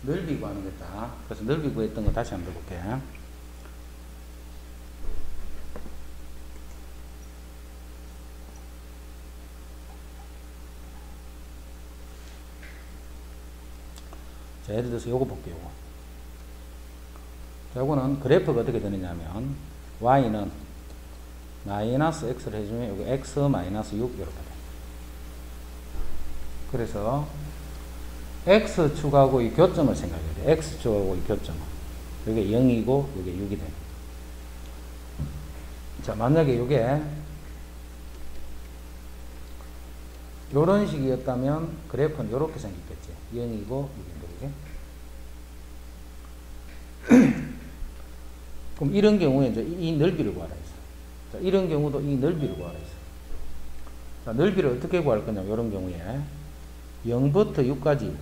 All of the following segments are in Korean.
넓이 구하는 거다. 그래서 넓이 구했던 거 다시 한번 볼게. 자, 예를 들어서 요거 볼게요. 자, 요거는 그래프가 어떻게 되느냐면 y는 마이너스 x를 해주면 요거 x 마이너스 6 이렇게 돼. 그래서 x축하고 이 교점을 생각해야 돼. x축하고 이 교점은 요게 0이고 요게 6이 돼. 자, 만약에 요게 요런 식이었다면 그래프는 요렇게 생겼겠지. 0이고 6인데, 그지? 그럼 이런 경우에 이제 이 넓이를 구하라 했어. 자, 이런 경우도 이 넓이를 구하라 했어. 자, 넓이를 어떻게 구할 거냐, 요런 경우에 0부터 6까지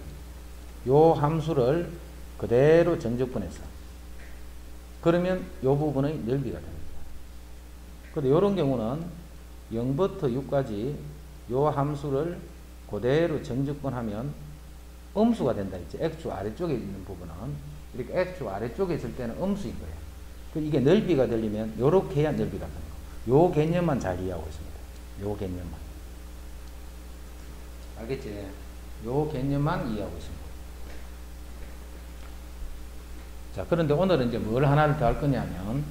요 함수를 그대로 정적분해서 그러면 요 부분의 넓이가 됩니다. 근데 요런 경우는 0부터 6까지 요 함수를 그대로 정적분하면 음수가 된다 했지. x축 아래쪽에 있는 부분은 이렇게 x축 아래쪽에 있을 때는 음수인 거예요. 이게 넓이가 되려면 요렇게 해야 넓이가 되는 거예요. 요 개념만 잘 이해하고 있습니다. 요 개념만. 알겠지? 요 개념만 이해하고 있습니다. 자, 그런데 오늘은 이제 뭘 하나를 더 할 거냐면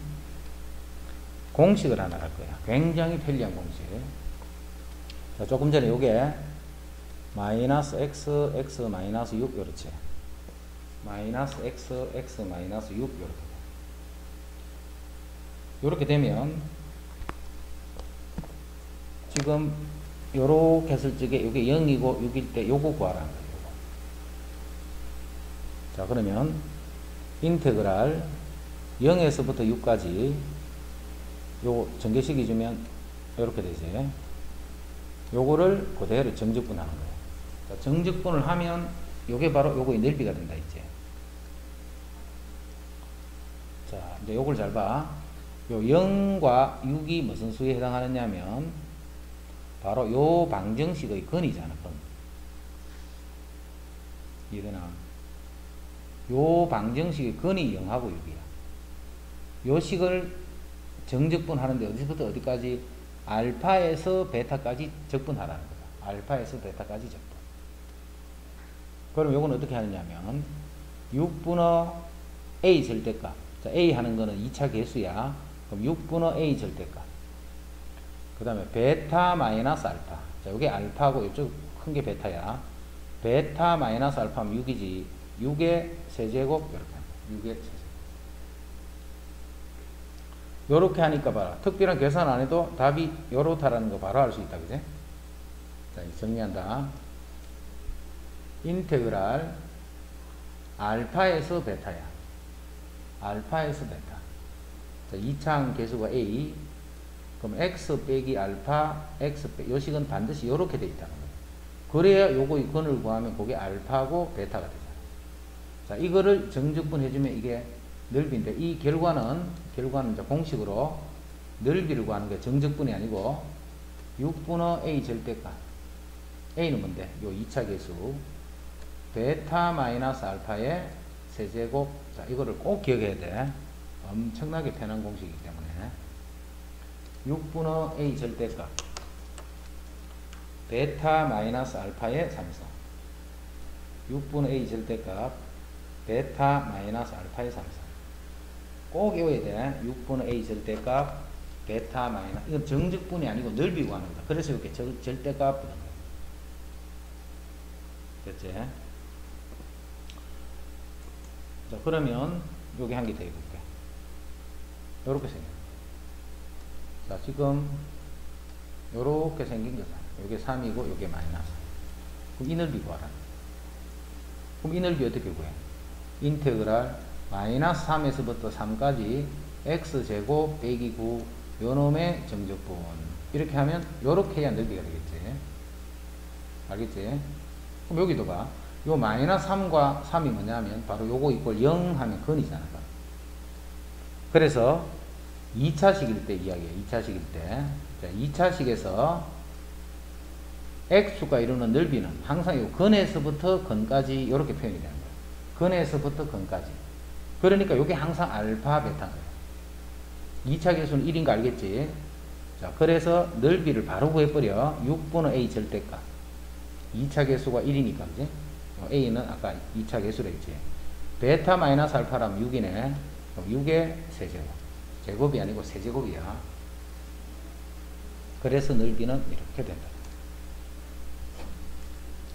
공식을 하나 할 거야. 굉장히 편리한 공식. 자, 조금 전에 요게 마이너스 x, x 마이너스 6 요렇지. 마이너스 x, x 마이너스 6 요렇게. 요렇게 되면 지금 요렇게 했을 적에 요게 0이고 6일 때 요거 구하라는 거예요. 요거. 자, 그러면 인테그랄 0에서부터 6까지 요거 전개식이 주면 요렇게 되지. 요거를 그대로 정적분하는 거예요. 자, 정적분을 하면 요게 바로 요거의 넓이가 된다 했지. 자, 이제 요걸 잘 봐. 요 0과 6이 무슨 수에 해당하느냐면 바로 요 방정식의 근이잖아. 근. 이해되나? 요 방정식의 근이 0하고 6이야. 요 식을 정적분 하는데 어디서부터 어디까지? 알파에서 베타까지 적분하라는 거다. 알파에서 베타까지 적분. 그럼 요건 어떻게 하느냐면 6분의 a 절대값. 자, a 하는 거는 2차 계수야. 그럼 6분의 a 절대값. 그 다음에 베타 마이너스 알파. 자, 요게 알파고 이쪽 큰 게 베타야. 베타 마이너스 알파면 6이지. 6의 세제곱 이렇게 합니다. 6의 세제곱. 요렇게 하니까 봐라. 특별한 계산 안 해도 답이 요렇다라는 거 바로 알 수 있다. 그지? 자, 정리한다. 인테그랄 알파에서 베타야. 알파에서 베타. 자, 2차항 계수가 a. 그럼 x 빼기 알파, x 빼기 요 식은 반드시 요렇게 돼 있다는 거예요. 그래야 요거의 근을 구하면 그게 알파고 베타가 되잖아. 자, 이거를 정적분 해주면 이게 넓이인데 이 결과는 이제 공식으로 넓이를 구하는 게 정적분이 아니고 6분의 a 절대값. a는 뭔데? 요 2차 계수. 베타 마이너스 알파의 세제곱. 자, 이거를 꼭 기억해야 돼. 엄청나게 편한 공식이기 때문에. 6분의 a 절대값. 베타 마이너스 알파의 3성. 6분의 a 절대값. 베타 마이너스 알파의 3성. 꼭 외워야 돼. 6분의 a 절대값. 베타 마이너스. 이건 정적분이 아니고 넓이 구하는 거다. 그래서 이렇게 절대값 부른 거야. 됐지? 자, 그러면 여기 한 개 더 해볼게. 요렇게 생겨. 자, 지금 요렇게 생긴 거잖아. 요게 3이고 요게 마이너스. 그럼 이 넓이 구하라. 그럼 이 넓이 어떻게 구해? 인테그랄 마이너스 3에서부터 3까지 x제곱 빼기 9 요놈의 정적분. 이렇게 하면 요렇게 해야 넓이가 되겠지. 알겠지? 그럼 여기도 봐. 요 마이너스 3과 3이 뭐냐면 바로 요거 이꼴 0 하면 근이잖아. 그래서 2차식일 때 이야기해. 2차식일 때. 자, 2차식에서 x수가 이루는 넓이는 항상 요 근에서부터 근까지 이렇게 표현이 되는 거야. 근에서부터 근까지. 그러니까 이게 항상 알파 베타인 거예요. 2차 계수는 1인 거 알겠지? 자, 그래서 넓이를 바로 구해버려. 6분의 A 절대값. 2차 계수가 1이니까, 그지? A는 아까 2차 계수로 했지. 베타 마이너스 알파라면 6이네. 그럼 6의 세제곱. 제곱이 아니고 세제곱이야. 그래서 넓이는 이렇게 된다.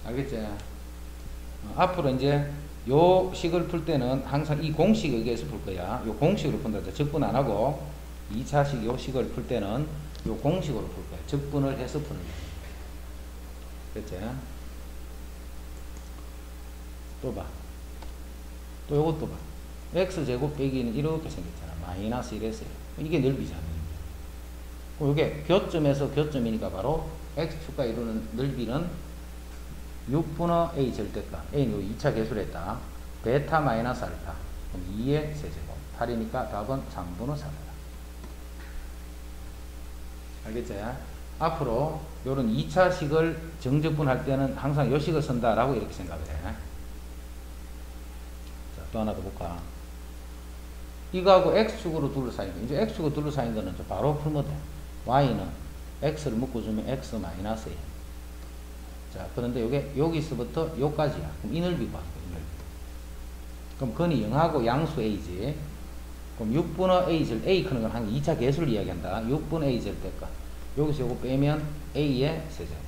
알겠지? 앞으로 이제 요 식을 풀 때는 항상 이 공식에 의해서 풀 거야. 요 공식으로 푼다. 적분 안 하고 2차식 요 식을 풀 때는 요 공식으로 풀 거야. 적분을 해서 푸는 거야. 그렇지? 또 봐. 또 요것도 봐. x제곱 빼기는 이렇게 생겼잖아. 마이너스 1에서 이게 넓이잖아. 요게 교점에서 교점이니까 바로 x축과 이루는 넓이는 6분의 a 절대값. a는 요 2차 계수를 했다. 베타 마이너스 알파. 그럼 2의 세제곱. 8이니까 답은 3분의 3이다. 알겠지? 앞으로 요런 2차식을 정적분할 때는 항상 요 식을 쓴다라고 이렇게 생각을 해. 자, 또 하나 더 볼까? 이거하고 x축으로 둘러싸인 거. 이제 x축으로 둘러싸인 거는 바로 풀면 돼. y는 x를 묶어주면 x 마이너스 a. 자, 그런데 요게 여기서부터 요까지야. 그럼 이 넓이 봐. 이 넓이. 그럼 근이 0하고 양수 a지. 그럼 6분의 a 절 a 크는 건 한 2차 계수를 이야기한다. 6분의 a 절대값. 여기서 요거 빼면 a의 세제곱.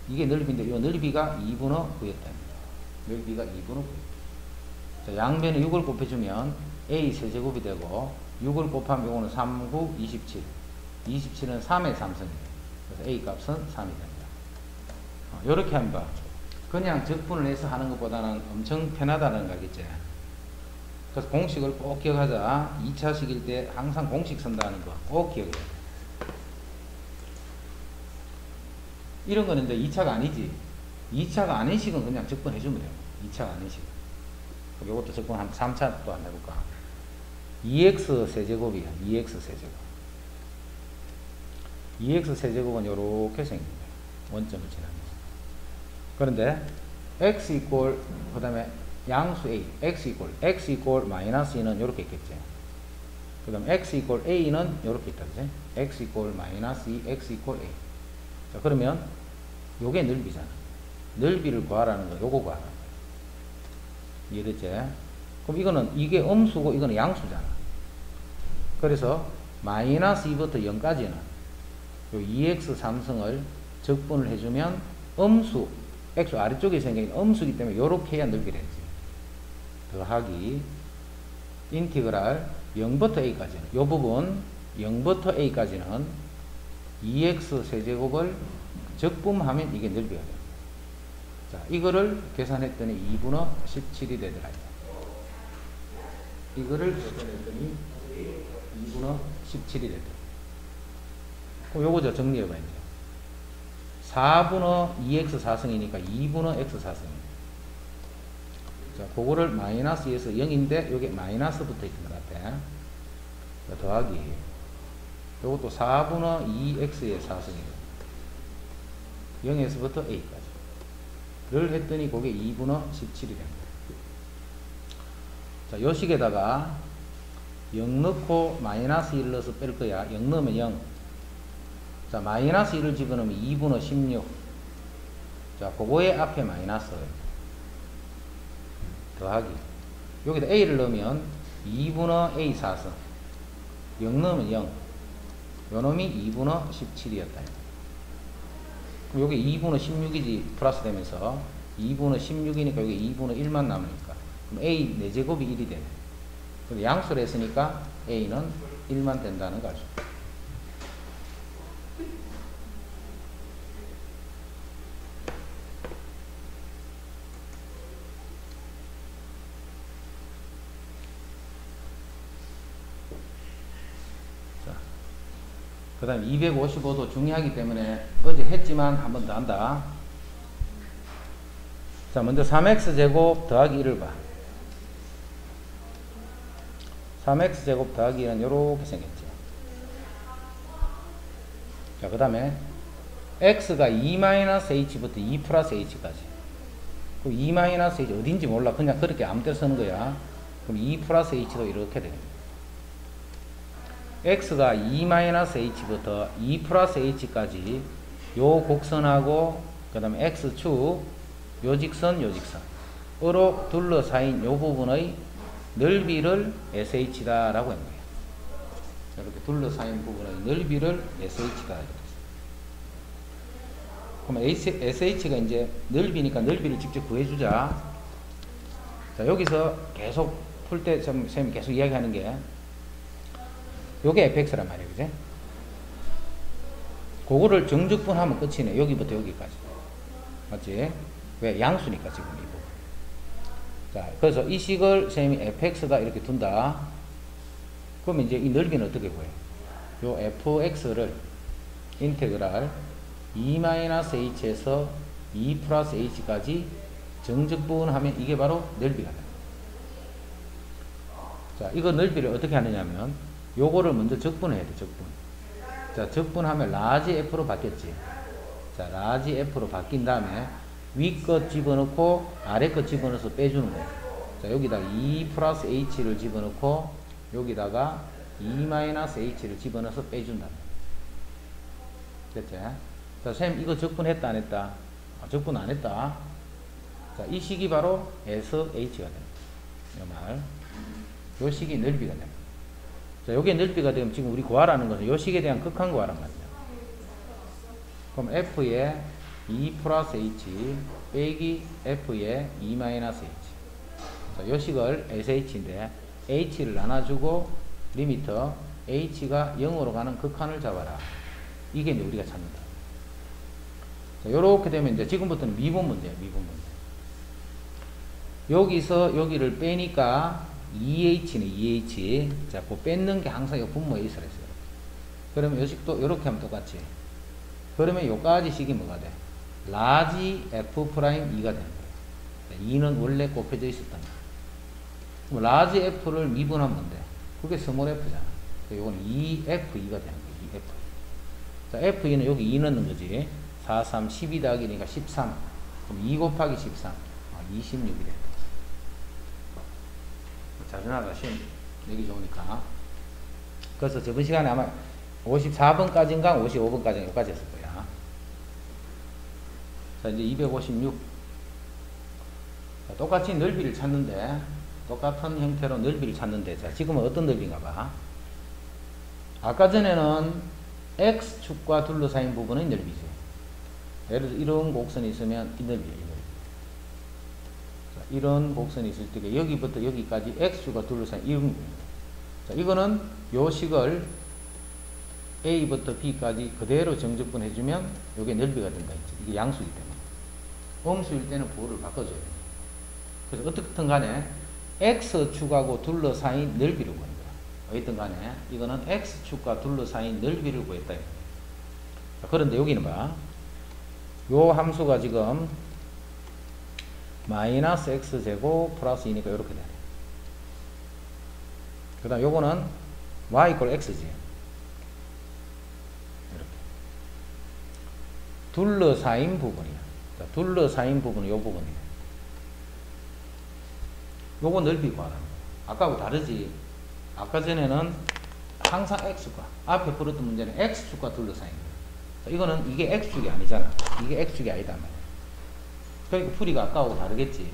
이게 넓이인데 요 넓이가 2분의 9였답니다. 넓이가 2분의 9. 자, 양변에 6을 곱해주면 a 세제곱이 되고 6을 곱하면 요거는 3, 9, 27. 27은 3의 3승이에요. 그래서 a 값은 3이 됩니다. 요렇게 하면 봐. 그냥 적분을 해서 하는 것보다는 엄청 편하다는 거 알겠지? 그래서 공식을 꼭 기억하자. 2차식일 때 항상 공식 쓴다는 거 꼭 기억해. 이런 거는 이제 2차가 아니지. 2차가 아닌 식은 그냥 적분해주면 돼요. 2차가 아닌 식. 요것도 적분 한 3차 또 한번 해볼까? 2x 세제곱이야. 2x 세제곱. 2x 세제곱은 요렇게 생깁니다. 원점을 지나면서. 그런데 x 이꼴 그 다음에 양수 a x 이꼴 마이너스 2는 요렇게 있겠지. 그 다음에 x 이꼴 a는 요렇게 있다. 그치? x 이꼴 마이너스 2 x 이꼴 a. 자, 그러면 요게 넓이잖아. 넓이를 구하라는 거 요거 구하라는 거. 이해됐지? 그럼 이거는 이게 음수고 이거는 양수잖아. 그래서 마이너스 2부터 0까지는 요 2x 3승을 적분을 해주면 음수 x 아래쪽에 생긴 음수이기 때문에 요렇게 해야 넓이를 했지. 더하기 인티그랄 0부터 a까지는 요 부분 0부터 a까지는 2x 세제곱을 적분하면 이게 넓이가 돼요. 자, 이거를 계산했더니 2분의 17이 되더라. 이거를 계산했더니 2분의 17이 되더라. 그럼 요거 저 정리해봐, 이제. 4분의 2x 4승이니까 2분의 x 4승입니다. 자, 그거를 마이너스 2에서 0인데, 요게 마이너스 붙어 있던 것 같아. 자, 더하기. 요것도 4분의 2x의 4승이고. 0에서부터 a까지. 를 했더니 그게 2분의 17이 됩니다. 자, 요 식에다가 0 넣고 마이너스 1 넣어서 뺄 거야. 0 넣으면 0. 자, 마이너스 1을 집어넣으면 2분의 16. 자, 그거의 앞에 마이너스. 더하기. 여기다 a를 넣으면 2분의 a 4승. 0 넣으면 0. 요 놈이 2분의 17이었다. 그럼 요게 2분의 16이지 플러스 되면서 2분의 16이니까 요게 2분의 1만 남으니까. 그럼 a 4제곱이 1이 되네. 근데 양수를 했으니까 a는 1만 된다는 걸 알 수 있다. 그 다음에 255도 중요하기 때문에 어제 했지만 한 번 더 한다. 자, 먼저 3x제곱 더하기 1을 봐. 3x제곱 더하기 1은 요렇게 생겼지. 자, 그 다음에 x가 2-h부터 2 플러스 h까지. 그럼 2-h 어딘지 몰라. 그냥 그렇게 아무 데나 쓰는 거야. 그럼 2 플러스 h도 이렇게 됩니다. x가 2-h부터 2 플러스 h까지 요 곡선하고 그 다음에 x축 요 직선 으로 둘러싸인 요 부분의 넓이를 sh다 라고 합니다. 이렇게 둘러싸인 부분의 넓이를 sh다. 그럼 sh가 이제 넓이니까 넓이를 직접 구해주자. 자, 여기서 계속 풀 때 선생님이 계속 이야기하는 게 요게 fx란 말이에요. 그죠? 그거를 정적분하면 끝이네. 여기부터 여기까지. 맞지? 왜? 양수니까 지금 이 부분. 자, 그래서 이 식을 선생님이 fx다 이렇게 둔다. 그러면 이제 이 넓이는 어떻게 구해요? 요 fx를 인테그랄 2-h에서 2 플러스 h까지 정적분하면 이게 바로 넓이가 돼요. 자, 이거 넓이를 어떻게 하느냐면 요거를 먼저 적분해야 돼. 적분. 자, 적분하면 라지 f로 바뀌었지. 자, 라지 f로 바뀐 다음에 위 것 집어넣고 아래 것 집어넣어서 빼주는 거예요. 자, 여기다 2 플러스 h를 집어넣고 여기다가 2-h를 집어넣어서 빼준다. 됐지? 자, 쌤 이거 적분했다 안 했다? 아, 적분 안 했다. 자, 이 식이 바로 S, H가 됩니다. 이 말. 요 식이 넓이가 됩니다. 자, 요게 넓이가 되면 지금 우리 구하라는 것은 요 식에 대한 극한 구하란 말이야. 그럼 F에 2 플러스 H 빼기 F에 2-H. 자, 요 식을 SH인데 H를 나눠주고 리미터 H가 0으로 가는 극한을 잡아라. 이게 이제 우리가 찾는다. 자, 요렇게 되면 이제 지금부터는 미분 문제야, 미분 문제. 여기서 여기를 빼니까 2H네, 2H. 자, 그 뺏는 게 항상 요 분모에 있어야 했어요. 그러면 요 식도 요렇게 하면 똑같지. 그러면 요까지 식이 뭐가 돼? 라지 F 프라임 2가 되는 거예요. 2는 원래 곱해져 있었단 말이야. 그럼 라지 F를 미분하면 뭔데? 그게 스몰 F잖아. 요거는 2F2가 되는 거예요, 2F. 자, F2는 여기 2 넣는 거지. 4, 3, 12 더하기니까 13. 그럼 2 곱하기 13. 26이 돼. 자전하다 시험 내기 좋으니까. 그래서 저번 시간에 아마 54번까지인가 55번까지 여기까지 했을 거야. 자, 이제 256. 자, 똑같이 넓이를 찾는데, 똑같은 형태로 넓이를 찾는데, 자, 지금은 어떤 넓이인가 봐. 아까 전에는 X축과 둘러싸인 부분의 넓이지. 예를 들어 이런 곡선이 있으면 이 넓이에요, 이 넓이. 자, 이런 곡선이 있을 때 여기부터 여기까지 X축과 둘러싸인 이런 부분. 자, 이거는 요 식을 A부터 B까지 그대로 정적분 해주면 이게 넓이가 된다 했지. 이게 양수이기 때문에. 음수일 때는 부호를 바꿔줘야 돼요. 그래서 어떻든 간에 X축하고 둘러싸인 넓이를 구하는 거야. 어쨌든 간에 이거는 X축과 둘러싸인 넓이를 구했다. 자, 그런데 여기는 봐. 요 함수가 지금 마이너스 X제곱 플러스 2니까 이렇게 되네. 그 다음 요거는 Y 이퀄 X지. 이렇게. 둘러싸인 부분이야. 자, 둘러싸인 부분은 요 부분이에요. 요거 넓이 구하라는 거야. 아까하고 다르지. 아까 전에는 항상 X축과, 앞에 풀었던 문제는 X축과 둘러싸인 거야. 자, 이거는 이게 X축이 아니잖아. 이게 X축이 아니다 말이야. 그러니까 풀이가 아까하고 다르겠지.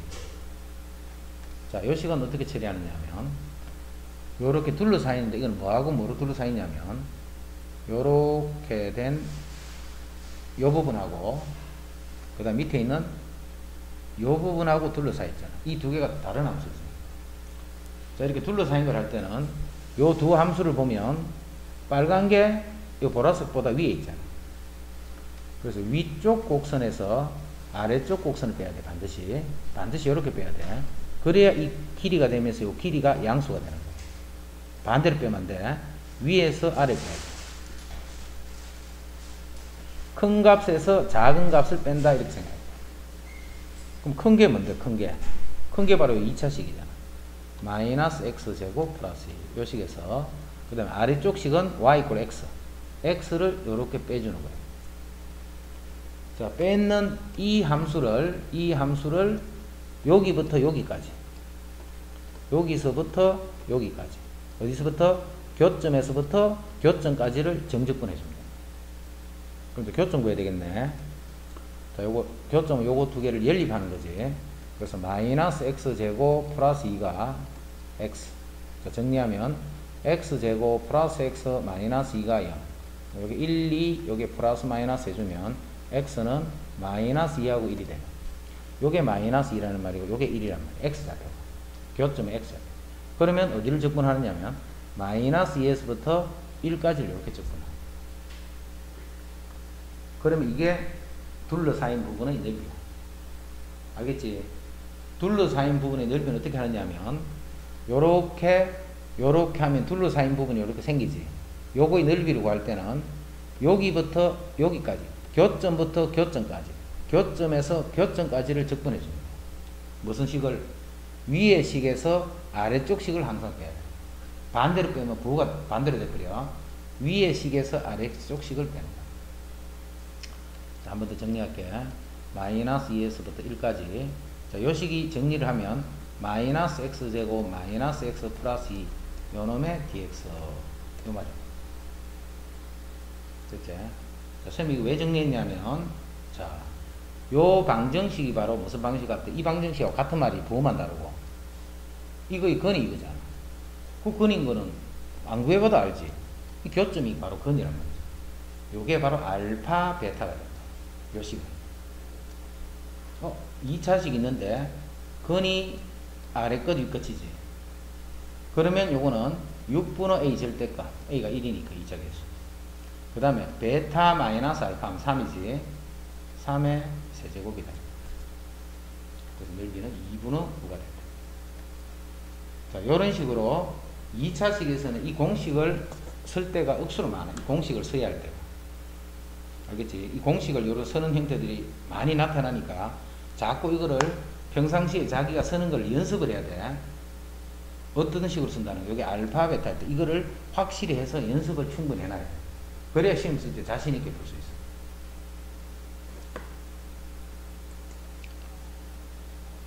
자, 요 식은 어떻게 처리하느냐면 요렇게 둘러싸이는데 이건 뭐하고 뭐로 둘러싸이냐면 요렇게 된 요 부분하고 그 다음 밑에 있는 요 부분하고 둘러싸였잖아. 이 두 개가 다른 함수지. 자, 이렇게 둘러싸인 걸 할 때는 요 두 함수를 보면 빨간 게 요 보라색보다 위에 있잖아. 그래서 위쪽 곡선에서 아래쪽 곡선을 빼야 돼. 반드시 이렇게 빼야 돼. 그래야 이 길이가 되면서 이 길이가 양수가 되는 거야. 반대로 빼면 안 돼. 위에서 아래 빼야 돼. 큰 값에서 작은 값을 뺀다 이렇게 생각해. 그럼 큰 게 뭔데? 큰 게 바로 2차식이잖아. 마이너스 X제곱 플러스 2. 요 식에서 그 다음에 아래쪽 식은 Y 이퀄 X. X를 이렇게 빼주는 거예요. 자, 뺏는 이 함수를 여기부터 여기까지. 여기서부터 여기까지. 어디서부터? 교점에서부터 교점까지를 정적분 해줍니다. 그럼 이제 교점 구해야 되겠네. 자, 요거, 교점은 요거 두 개를 연립하는 거지. 그래서 마이너스 x제곱 플러스 2가 x. 자, 정리하면 x제곱 플러스 x 마이너스 2가 0. 여기 1, 2, 여기 플러스 마이너스 해주면 x는 마이너스 2하고 1이 되는. 요게 마이너스 2라는 말이고 요게 1이란 말이에요. x자리고. 교점은 x자리. 그러면 어디를 접근하느냐면 마이너스 2에서부터 1까지를 이렇게 접근합니다. 그러면 이게 둘러싸인 부분의 넓이야. 알겠지? 둘러싸인 부분의 넓이는 어떻게 하느냐면 요렇게 하면 둘러싸인 부분이 이렇게 생기지. 요거의 넓이를 구할 때는 여기부터 여기까지, 교점부터 교점까지, 교점에서 교점까지를 적분해 줍니다. 무슨 식을? 위의 식에서 아래쪽 식을 항상 빼야 돼. 반대로 빼면 부호가 반대로 돼버려. 위의 식에서 아래쪽 식을 빼는 거야. 자, 한 번 더 정리할게. 마이너스 2에서부터 1까지. 자, 요 식이 정리를 하면 마이너스 x제곱 마이너스 x 플러스 2 요놈의 dx 요 말이야. 됐지? 자, 선생님이 이거 왜 정리했냐면 자, 요 방정식이 바로 무슨 방식 같아? 이 방정식하고 같은 말이 부호만 다르고 이거의 근이 이거잖아. 그 근인 거는 안 구해봐도 알지. 이 교점이 바로 근이란 말이지. 요게 바로 알파 베타가 된다. 요 식은. 2차식 있는데 근이 아래 끝 위 끝이지. 그러면 요거는 6분의 a 절대값 a가 1이니까 2차계수. 그 다음에 베타 마이너스 알파 하면 3이지. 3의 세제곱이다. 그래서 넓이는 2분의 9가 된다. 자, 요런 식으로 2차식에서는 이 공식을 쓸 때가 억수로 많아. 이 공식을 써야 할 때가. 알겠지? 이 공식을 요로 쓰는 형태들이 많이 나타나니까 자꾸 이거를 평상시에 자기가 쓰는 걸 연습을 해야 돼. 어떤 식으로 쓴다는 거. 여기 알파, 베타 할 때 이거를 확실히 해서 연습을 충분히 해놔야 돼. 그래야 시험 쓸 때 자신 있게 볼 수 있어.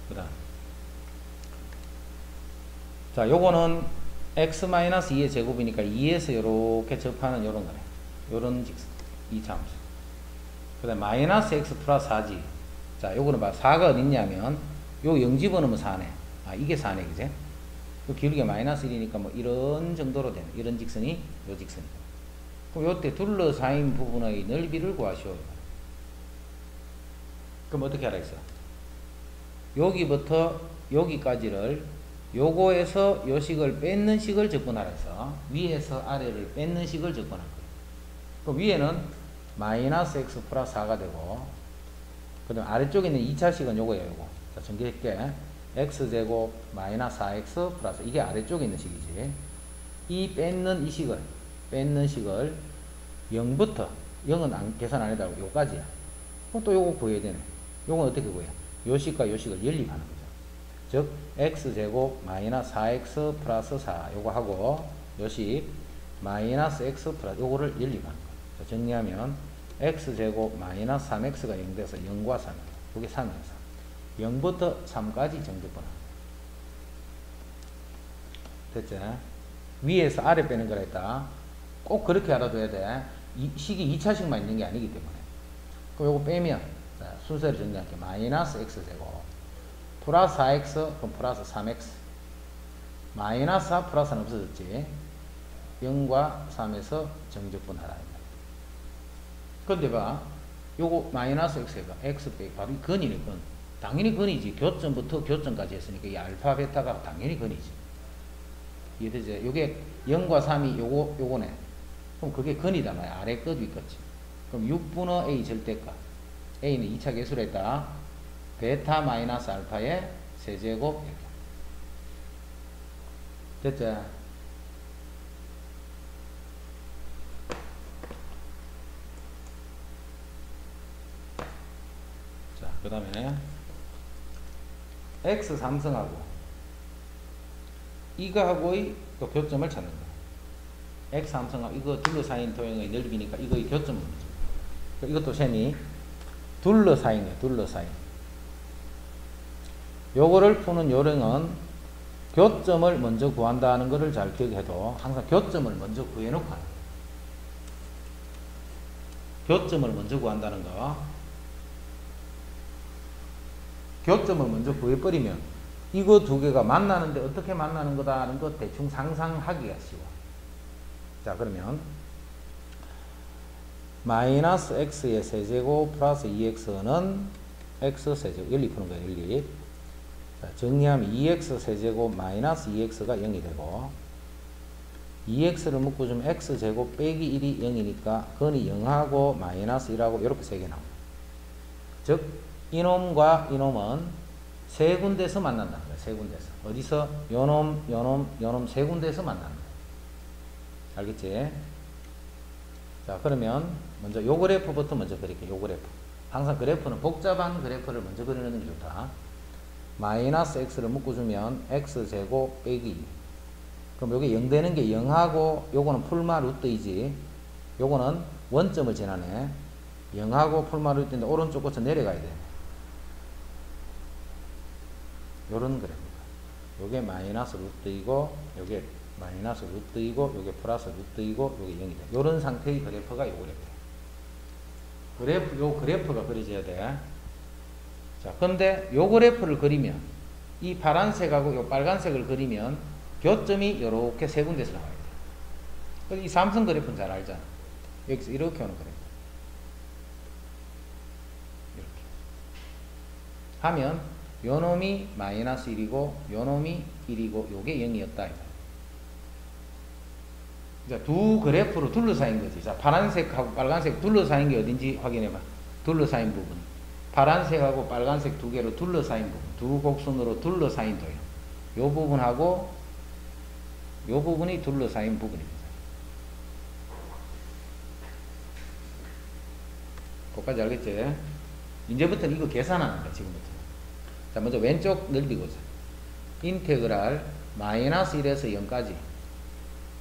그 다음. 자, 요거는 x-2의 제곱이니까 2에서 요렇게 접하는 요런 거네. 요런 직선. 2차 함수. 그 다음 마이너스 x 플러스 4지. 자, 요거는 봐. 4가 어딨냐면 요 0 집어넣으면 4네. 아, 이게 4네, 그제? 요 기울기가 마이너스 1이니까 뭐 이런 정도로 되는 이런 직선이 요 직선이고. 그럼 요때 둘러싸인 부분의 넓이를 구하시오. 그럼 어떻게 하라 했어? 여기부터 여기까지를 요거에서 요 식을 뺏는 식을 접근하라 해서 위에서 아래를 뺏는 식을 접근할 거예요. 그럼 위에는 마이너스 x 플러스 4가 되고 그 다음 아래쪽에 있는 2차식은 요거예요. 요거. 자, 정리할게. x제곱 마이너스 4x 플러스 이게 아래쪽에 있는 식이지. 이 뺏는 식을 0부터 0은 계산 안 해도 요까지야. 그럼 또 요거 구해야 되네. 요건 어떻게 구해? 요 식과 요 식을 연립하는 거죠. 즉 x제곱 마이너스 4x 플러스 4 요거 하고 요 식 마이너스 x 플러스 요거를 연립하는 거예요. 자, 정리하면 x제곱 마이너스 3x가 0 돼서 0과 3 요게 3이어서 0부터 3까지 정적분합니다. 됐지? 위에서 아래 빼는 거라 했다. 꼭 그렇게 알아둬야 돼. 이 식이 2차식만 있는 게 아니기 때문에. 그럼 요거 빼면 자, 순서를 정리할게. 마이너스 x제곱 플러스 4x 그럼 플러스 3x 마이너스 4 플러스는 없어졌지. 0과 3에서 정적분하라. 근데 봐. 요거 마이너스 x가 x 빼기 바로 이 근이네. 근. 당연히 근이지. 교점부터 교점까지 했으니까 이 알파 베타가 당연히 근이지. 이해되지? 요게 0과 3이 요거네. 그럼 그게 근이다 말이야. 아래 끝 위 끝이. 그럼 6분의 a 절대값. a는 2차 계수로 했다. 베타 마이너스 알파의 세제곱. 됐지? 자, 그 다음에 x 삼성하고 이거하고의 또 교점을 찾는 거야. x 삼성하고 이거 둘러싸인 도형의 넓이니까 이거의 교점을 찾는 거야. 이것도 셈이 둘러싸인이야. 둘러싸인. 요거를 푸는 요령은 교점을 먼저 구한다는 것을 잘 기억해도 항상 교점을 먼저 구해놓고 하는 거예요. 교점을 먼저 구한다는 거. 교점을 먼저 구해버리면 이거 두 개가 만나는데 어떻게 만나는 거다 하는 거 대충 상상하기가 쉬워. 자, 그러면 마이너스 x의 세제곱 플러스 2x는 x 세제곱 연립 푸는 거예요. 연립. 자, 정리하면 2x 세제곱 마이너스 2x가 0이 되고 2x를 묶어주면 x제곱 빼기 1이 0이니까 그건이 0하고 마이너스 1하고 이렇게 세 개 나옵니다. 즉 이놈과 이놈은 세 군데서 만난다는 거예요. 세 군데서. 어디서? 요놈, 요놈, 요놈 세 군데서 만나는 거예요. 알겠지? 자, 그러면 먼저 요 그래프부터 먼저 그릴게요. 요 그래프. 항상 그래프는 복잡한 그래프를 먼저 그리는 게 좋다. 마이너스 x를 묶어주면 x제곱 빼기 2. 그럼 여기 0 되는 게 0하고 요거는 풀마 루트이지. 요거는 원점을 지나네. 0하고 풀마 루트인데 오른쪽 거쳐 내려가야 돼. 요런 그래프입니다. 요게 마이너스 루트이고 요게 마이너스 루트이고 요게 플러스 루트이고 요게 0이 돼. 요런 상태의 그래프가 요 그래프. 요 그래프가 그려져야 돼. 자, 근데 요 그래프를 그리면 이 파란색하고 요 빨간색을 그리면 교점이 요렇게 세 군데서 나와야 돼. 이 삼성 그래프는 잘 알잖아. 여기서 이렇게 오는 그래프. 이렇게. 하면 요 놈이 마이너스 1이고 요 놈이 1이고 요게 0이었다. 자, 두 그래프로 둘러싸인 거지. 자, 파란색하고 빨간색 둘러싸인 게 어딘지 확인해봐. 둘러싸인 부분. 파란색하고 빨간색 두 개로 둘러싸인 부분. 두 곡선으로 둘러싸인 도요. 요 부분하고 요 부분이 둘러싸인 부분입니다. 거기까지 알겠지? 이제부터는 이거 계산하는 거야, 지금부터. 자, 먼저 왼쪽 넓이고자. 인테그랄 마이너스 1에서 0까지.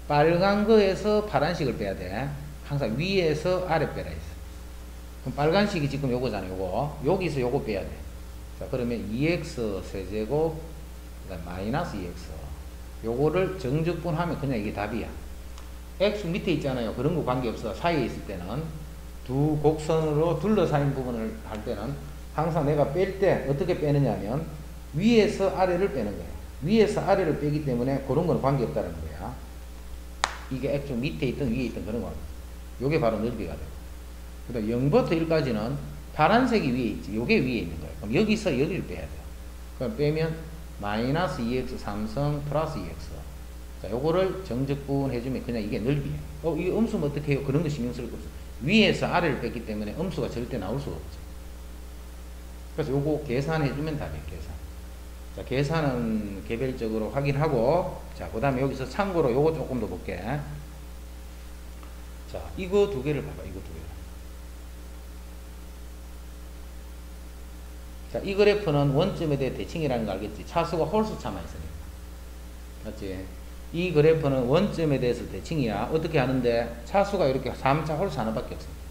빨간 거에서 파란색을 빼야 돼. 항상 위에서 아래 빼라 했어. 그럼 빨간색이 지금 요거잖아, 요거. 여기서 요거 빼야 돼. 자, 그러면 2x 세제곱, 그다음 마이너스 2x. 요거를 정적분 하면 그냥 이게 답이야. x 밑에 있잖아요. 그런 거 관계없어. 사이에 있을 때는. 두 곡선으로 둘러싸인 부분을 할 때는 항상 내가 뺄 때 어떻게 빼느냐면 위에서 아래를 빼는 거예요. 위에서 아래를 빼기 때문에 그런 건 관계없다는 거야. 이게 x 밑에 있든 위에 있든 그런 거. 요게 바로 넓이가 되고. 그 다음 0부터 1까지는 파란색이 위에 있지. 요게 위에 있는 거예요. 그럼 여기서 여기를 빼야 돼요. 그럼 빼면 마이너스 2x 3성 플러스 2x. 자, 요거를 정적분 해주면 그냥 이게 넓이에요. 이게 음수면 어떻게 해요? 그런 거 신경 쓸 거 없어. 위에서 아래를 뺐기 때문에 음수가 절대 나올 수가 없죠. 그래서 요거 계산해주면 답이에요. 계산. 자, 계산은 개별적으로 확인하고, 자, 그 다음에 여기서 참고로 요거 조금 더 볼게. 자, 이거 두 개를 봐봐. 이거 두 개를. 자, 이 그래프는 원점에 대해 대칭이라는 거 알겠지? 차수가 홀수차만 있으니까. 맞지? 이 그래프는 원점에 대해서 대칭이야. 어떻게 하는데? 차수가 이렇게 3차 홀수 하나밖에 없습니다.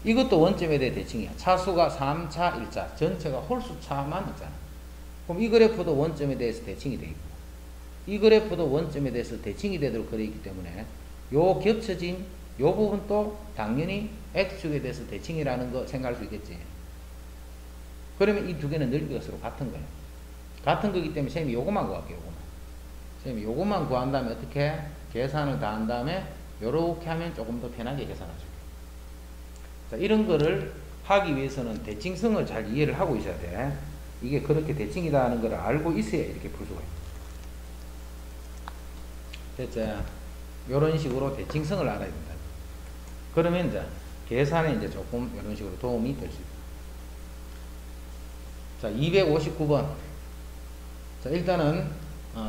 이것도 원점에 대해 대칭이야. 차수가 3차, 1차. 전체가 홀수차만 있잖아. 그럼 이 그래프도 원점에 대해서 대칭이 되어 있고, 이 그래프도 원점에 대해서 대칭이 되도록 그려 있기 때문에 요 겹쳐진 요 부분도 당연히 X축에 대해서 대칭이라는 거 생각할 수 있겠지. 그러면 이 두 개는 넓이가 서로 같은 거예요. 같은 거기 때문에 선생님이 요것만 구할게요. 요것만. 선생님이 요것만 구한 다음에 어떻게 계산을 다 한 다음에 요렇게 하면 조금 더 편하게 계산하죠. 자, 이런 거를 하기 위해서는 대칭성을 잘 이해를 하고 있어야 돼. 이게 그렇게 대칭이다 하는 걸 알고 있어야 이렇게 풀 수가 있어. 됐죠? 요런 식으로 대칭성을 알아야 된다. 그러면 이제 계산에 이제 조금 이런 식으로 도움이 될 수 있다. 자, 259번. 자, 일단은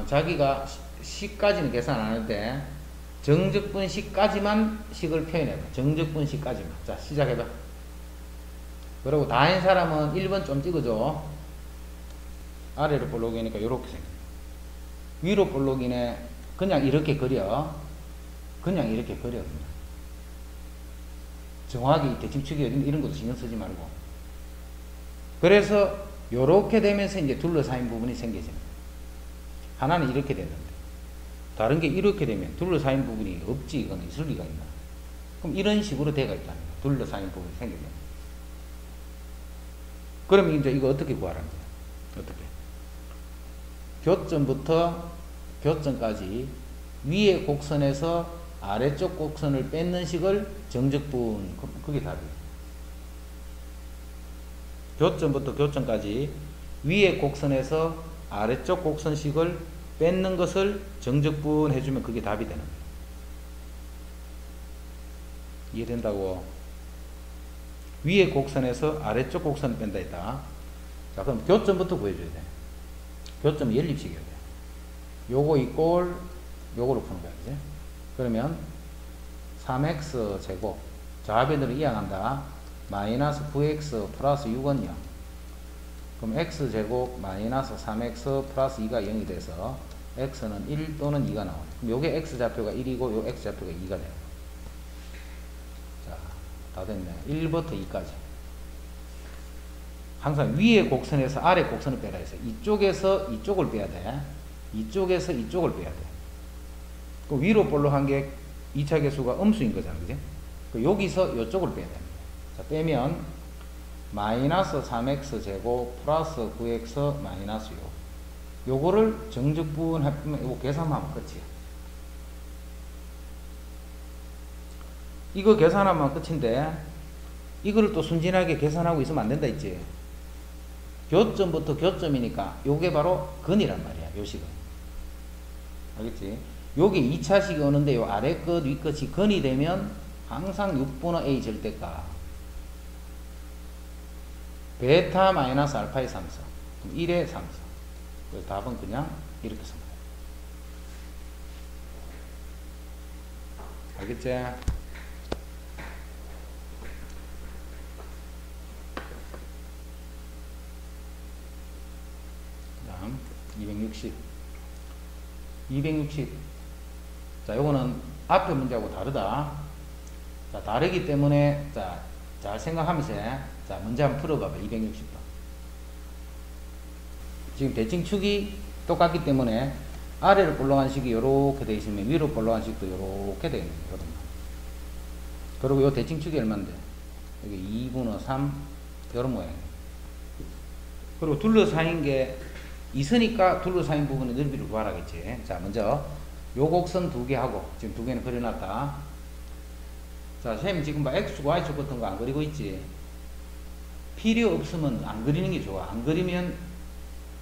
자기가 식까지는 계산 안 할 때 정적분 식까지만 식을 표현해봐. 정적분 식까지만. 자, 시작해봐. 그리고 다인 사람은 1번 좀 찍어줘. 아래로 볼록이니까 이렇게 생겨. 위로 볼록이네. 그냥 이렇게 그려. 그냥 이렇게 그려. 그냥. 정확히 대칭축이 어딘데 이런 것도 신경 쓰지 말고. 그래서 요렇게 되면서 이제 둘러싸인 부분이 생겨집니다. 하나는 이렇게 됐는데 다른 게 이렇게 되면 둘러싸인 부분이 없지, 이건 있을 리가 있나. 그럼 이런 식으로 돼가 있다는 거예요. 둘러싸인 부분이 생겨집니다. 그럼 이제 이거 어떻게 구하라는 거예요? 어떻게? 교점부터 교점까지 위의 곡선에서 아래쪽 곡선을 뺏는 식을 정적분, 그게 답이에요. 교점부터 교점까지 위의 곡선에서 아래쪽 곡선식을 뺏는 것을 정적분 해주면 그게 답이 되는 거예요. 이해된다고? 위의 곡선에서 아래쪽 곡선을 뺀다 했다. 자, 그럼 교점부터 구해줘야 돼. 교점이 연립식이어야 돼. 요거 이꼴 요거로 푸는 거야, 그지? 그러면 3x 제곱 좌변으로 이항한다. 마이너스 9x 플러스 6은 0. 그럼 x 제곱 마이너스 3x 플러스 2가 0이 돼서 x는 1 또는 2가 나와요. 그럼 요게 x 좌표가 1이고 요 x 좌표가 2가 돼요. 자, 다 됐네. 1부터 2까지. 항상 위의 곡선에서 아래 곡선을 빼라 해서 이쪽에서 이쪽을 빼야 돼. 이쪽에서 이쪽을 빼야 돼. 그 위로 볼록한 게 2차 계수가 음수인 거잖아, 그지? 여기서 이쪽을 빼야 됩니다. 자, 빼면 마이너스 3x 제곱 플러스 9x 마이너스 6. 요거를 정적분 해보면 요거 계산하면 끝이야. 이거 계산하면 끝인데 이거를 또 순진하게 계산하고 있으면 안 된다 했지. 교점부터 교점이니까 요게 바로 근이란 말이야, 요 식은. 알겠지? 요게 2차식이 오는데 요 아래 끝, 위 끝이 근이 되면 항상 6분의 a 절대값 베타 마이너스 알파의 3서 1의 3서. 그래서 답은 그냥 이렇게 씁니다. 알겠지? 다음 260. 자, 요거는 앞에 문제하고 다르다. 자, 다르기 때문에 자, 잘 생각하면서 자, 문제 한번 풀어봐봐. 260번. 지금 대칭축이 똑같기 때문에 아래로 볼록한 식이 요렇게 되어 있으면 위로 볼록한 식도 요렇게 되어 있는 거거든요. 그리고 요 대칭축이 얼마인데? 여기 2분의 3 요런 모양이에요. 그리고 둘러싸인 게 있으니까 둘러싸인 부분의 넓이를 구하라겠지. 자, 먼저 요 곡선 두 개 하고 지금 두 개는 그려놨다. 자, 쌤 지금 봐 X축 Y축 같은 거 안 그리고 있지. 필요 없으면 안 그리는 게 좋아. 안 그리면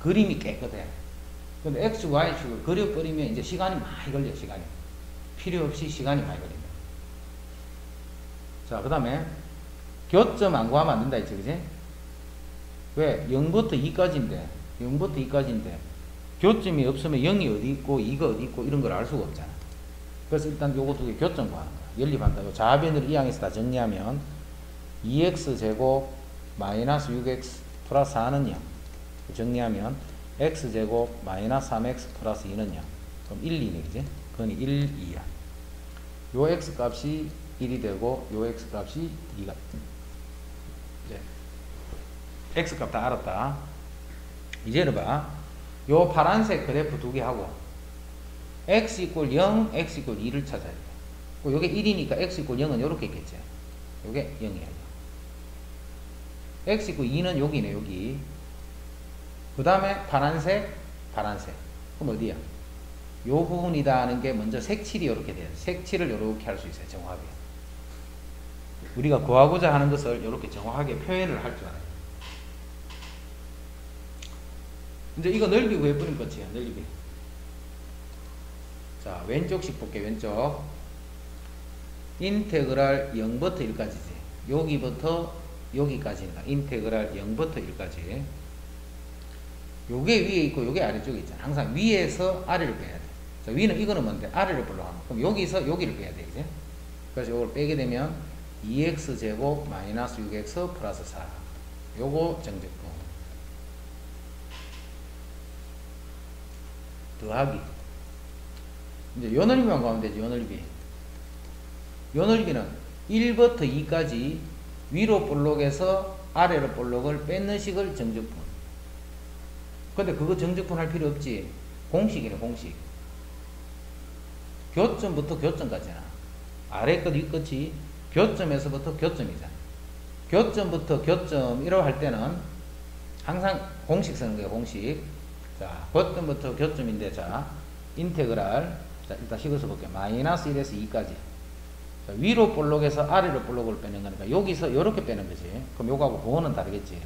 그림이 깨끗해. 근데 X축 Y축을 그려버리면 이제 시간이 많이 걸려. 시간이 필요 없이 시간이 많이 걸린다. 자, 그 다음에 교점 안 구하면 안 된다 했지, 그지? 왜? 0부터 2까지인데 0부터 2까지인데 교점이 없으면 0이 어디 있고 2가 어디 있고 이런 걸 알 수가 없잖아. 그래서 일단 요거 두 개 교점 구하는 거야. 연립한다. 요 좌변으로 이항해서 다 정리하면 2x 제곱 마이너스 6x 플러스 4는 0. 정리하면 x 제곱 마이너스 3x 플러스 2는 0. 그럼 1, 2네, 그지? 그건 1, 2야. 요 x 값이 1이 되고 요 x 값이 2가 이제 x 값 다 알았다. 이제는 봐. 요 파란색 그래프 두 개 하고 x 이꼴 0, x 이꼴 2를 찾아야 돼. 요게 1이니까 x 이꼴 0은 요렇게 있겠지. 요게 0이야. x 이꼴 2는 여기네, 여기. 그 다음에 파란색. 그럼 어디야? 요 부분이다 하는 게 먼저 색칠이 요렇게 돼요. 색칠을 요렇게 할 수 있어요, 정확하게. 우리가 구하고자 하는 것을 요렇게 정확하게 표현을 할 줄 알아요. 이제 이거 넓이 구해버리면 끝이야, 넓이. 자, 왼쪽씩 볼게, 왼쪽. 인테그랄 0부터 1까지지. 여기부터 여기까지니까 인테그랄 0부터 1까지. 요게 위에 있고 요게 아래쪽에 있잖아. 항상 위에서 아래를 빼야 돼. 자, 위는 이거는 뭔데? 아래를 보려고 하면. 그럼 여기서 여기를 빼야 돼, 이제. 그래서 요걸 빼게 되면 2x 제곱 마이너스 6x 플러스 4. 요거 정적분. 더하기. 이제 요 넓이만 구하면 되지, 요 넓이. 요 넓이는 1부터 2까지 위로 볼록에서 아래로 볼록을 뺏는 식을 정적분. 근데 그거 정적분 할 필요 없지. 공식이네, 공식. 교점부터 교점까지나. 아래 끝, 위 끝이 교점에서부터 교점이잖아. 교점부터 교점이라고 할 때는 항상 공식 쓰는 거예요, 공식. 자, 교점부터 교점인데, 자, 인테그랄. 자, 일단 식을 써볼게요. 마이너스 1에서 2까지. 자, 위로 볼록에서 아래로 볼록을 빼는 거니까, 여기서 이렇게 빼는 거지. 그럼 요거하고 그거는 다르겠지.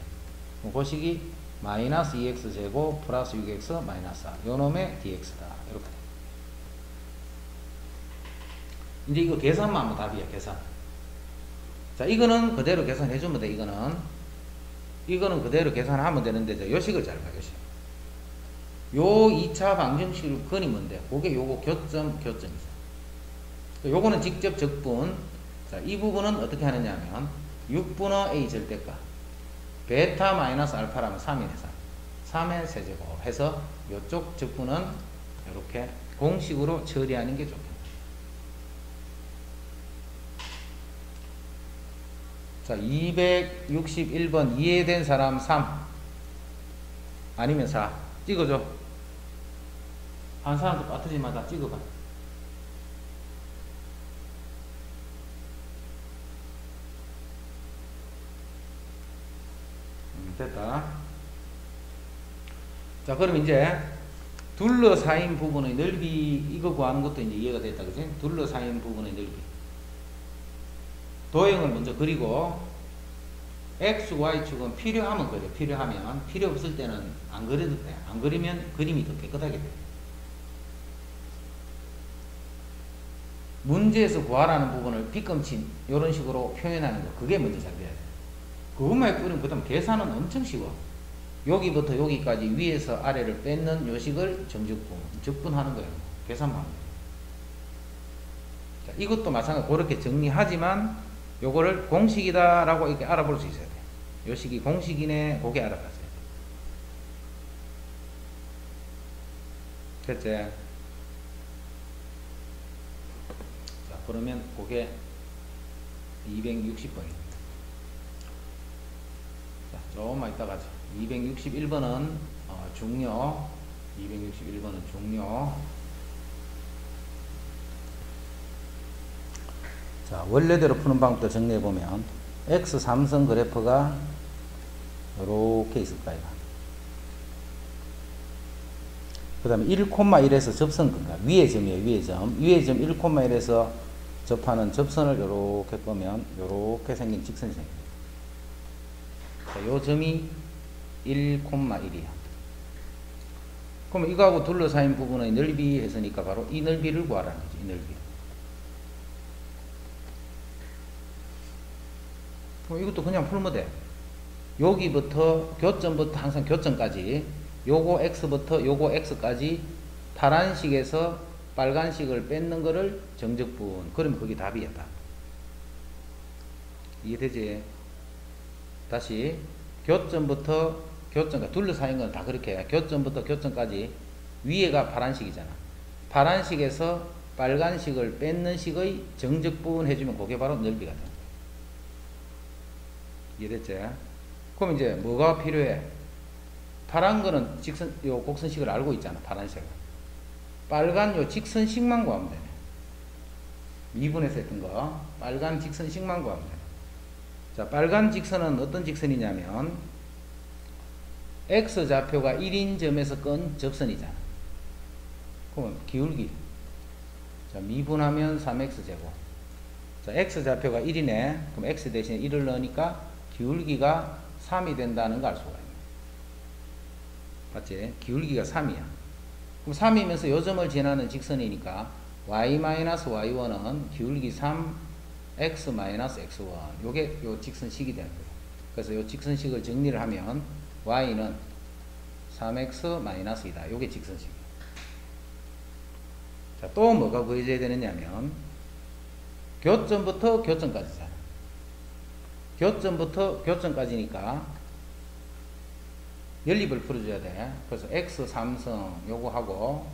그럼 그 식이 마이너스 2x 제곱 플러스 6x 마이너스 4. 요 놈의 dx다. 이렇게. 이제 이거 계산만 하면 답이야, 계산. 자, 이거는 그대로 계산해주면 돼, 이거는 그대로 계산하면 되는데, 자, 요 식을 잘 봐, 요 식. 요 2차 방정식을 그리면 돼. 그게 요거 교점이죠. 요거는 직접 적분. 자, 이 부분은 어떻게 하느냐 하면, 6분의 a 절대값. 베타 마이너스 알파라면 3이네, 3. 3의 세제곱 해서 요쪽 적분은 이렇게 공식으로 처리하는 게 좋겠다. 자, 261번 이해된 사람 3 아니면 4 찍어줘. 한 사람도 빠뜨리마다 찍어봐. 됐다. 자, 그럼 이제 둘러싸인 부분의 넓이 이거 구하는 것도 이제 이해가 됐다, 그지? 둘러싸인 부분의 넓이. 도형을 먼저 그리고 x, y축은 필요하면 그려. 필요하면. 필요 없을 때는 안 그려도 돼. 안 그리면 그림이 더 깨끗하게 돼. 문제에서 구하라는 부분을 빗금친 이런 식으로 표현하는 거. 그게 먼저 잘 돼야 돼. 그것만 해버리면 그 다음 계산은 엄청 쉬워. 여기부터 여기까지 위에서 아래를 뺏는 요식을 정적분, 적분하는 거예요. 계산만 하면 돼. 자, 이것도 마찬가지로 그렇게 정리하지만 요거를 공식이다 라고 이렇게 알아볼 수 있어야 돼. 요식이 공식이네, 그게 알아봤어야 돼. 됐지? 자, 그러면 그게 260번입니다. 자, 조금만 이따 가죠. 261번은 중요. 261번은 중요. 자, 원래대로 푸는 방법도 정리해보면 x 삼성 그래프가 이렇게 있을 거예요. 그 다음에 1,1에서 접선근과 위의 점이에요. 위의 점. 위의 점 1,1에서 접하는 접선을 이렇게 보면 이렇게 생긴 직선이 생깁니다. 자, 요 점이 1,1이야. 그러면 이거하고 둘러싸인 부분의 넓이 했으니까 바로 이 넓이를 구하라는 거지. 이 넓이. 그럼 이것도 그냥 풀면 돼. 여기부터 교점부터 항상 교점까지 요거 x부터 요거 x까지 파란식에서 빨간식을 뺏는 거를 정적분. 그러면 그게 답이야, 답. 이해되지? 다시 교점부터 교점까지 둘러싸인 건 다 그렇게 해. 교점부터 교점까지 위에가 파란식이잖아. 파란식에서 빨간식을 뺏는 식의 정적분 해주면 그게 바로 넓이가 돼. 이해됐지? 그럼 이제 뭐가 필요해? 파란 거는 직선, 요 곡선식을 알고 있잖아, 파란색은. 빨간 요 직선식만 구하면 되네. 2분에서 했던 거. 빨간 직선식만 구하면 되네. 자, 빨간 직선은 어떤 직선이냐면, X좌표가 1인 점에서 끈 접선이잖아. 그럼 기울기. 자, 미분하면 3X제곱. 자, X좌표가 1이네. 그럼 X 대신에 1을 넣으니까 기울기가 3이 된다는 걸 알 수가 있네. 맞지? 기울기가 3이야. 그럼 3이면서 요 점을 지나는 직선이니까 y-y1은 기울기 3 x-x1 요게 요 직선식이 되는 거예요. 그래서 요 직선식을 정리를 하면 y는 3x-이다. 요게 직선식이에요. 자, 또 뭐가 구해져야 되느냐면 교점부터 교점까지잖아. 교점부터 교점까지니까 연립을 풀어줘야 돼. 그래서 x 삼성 요거 하고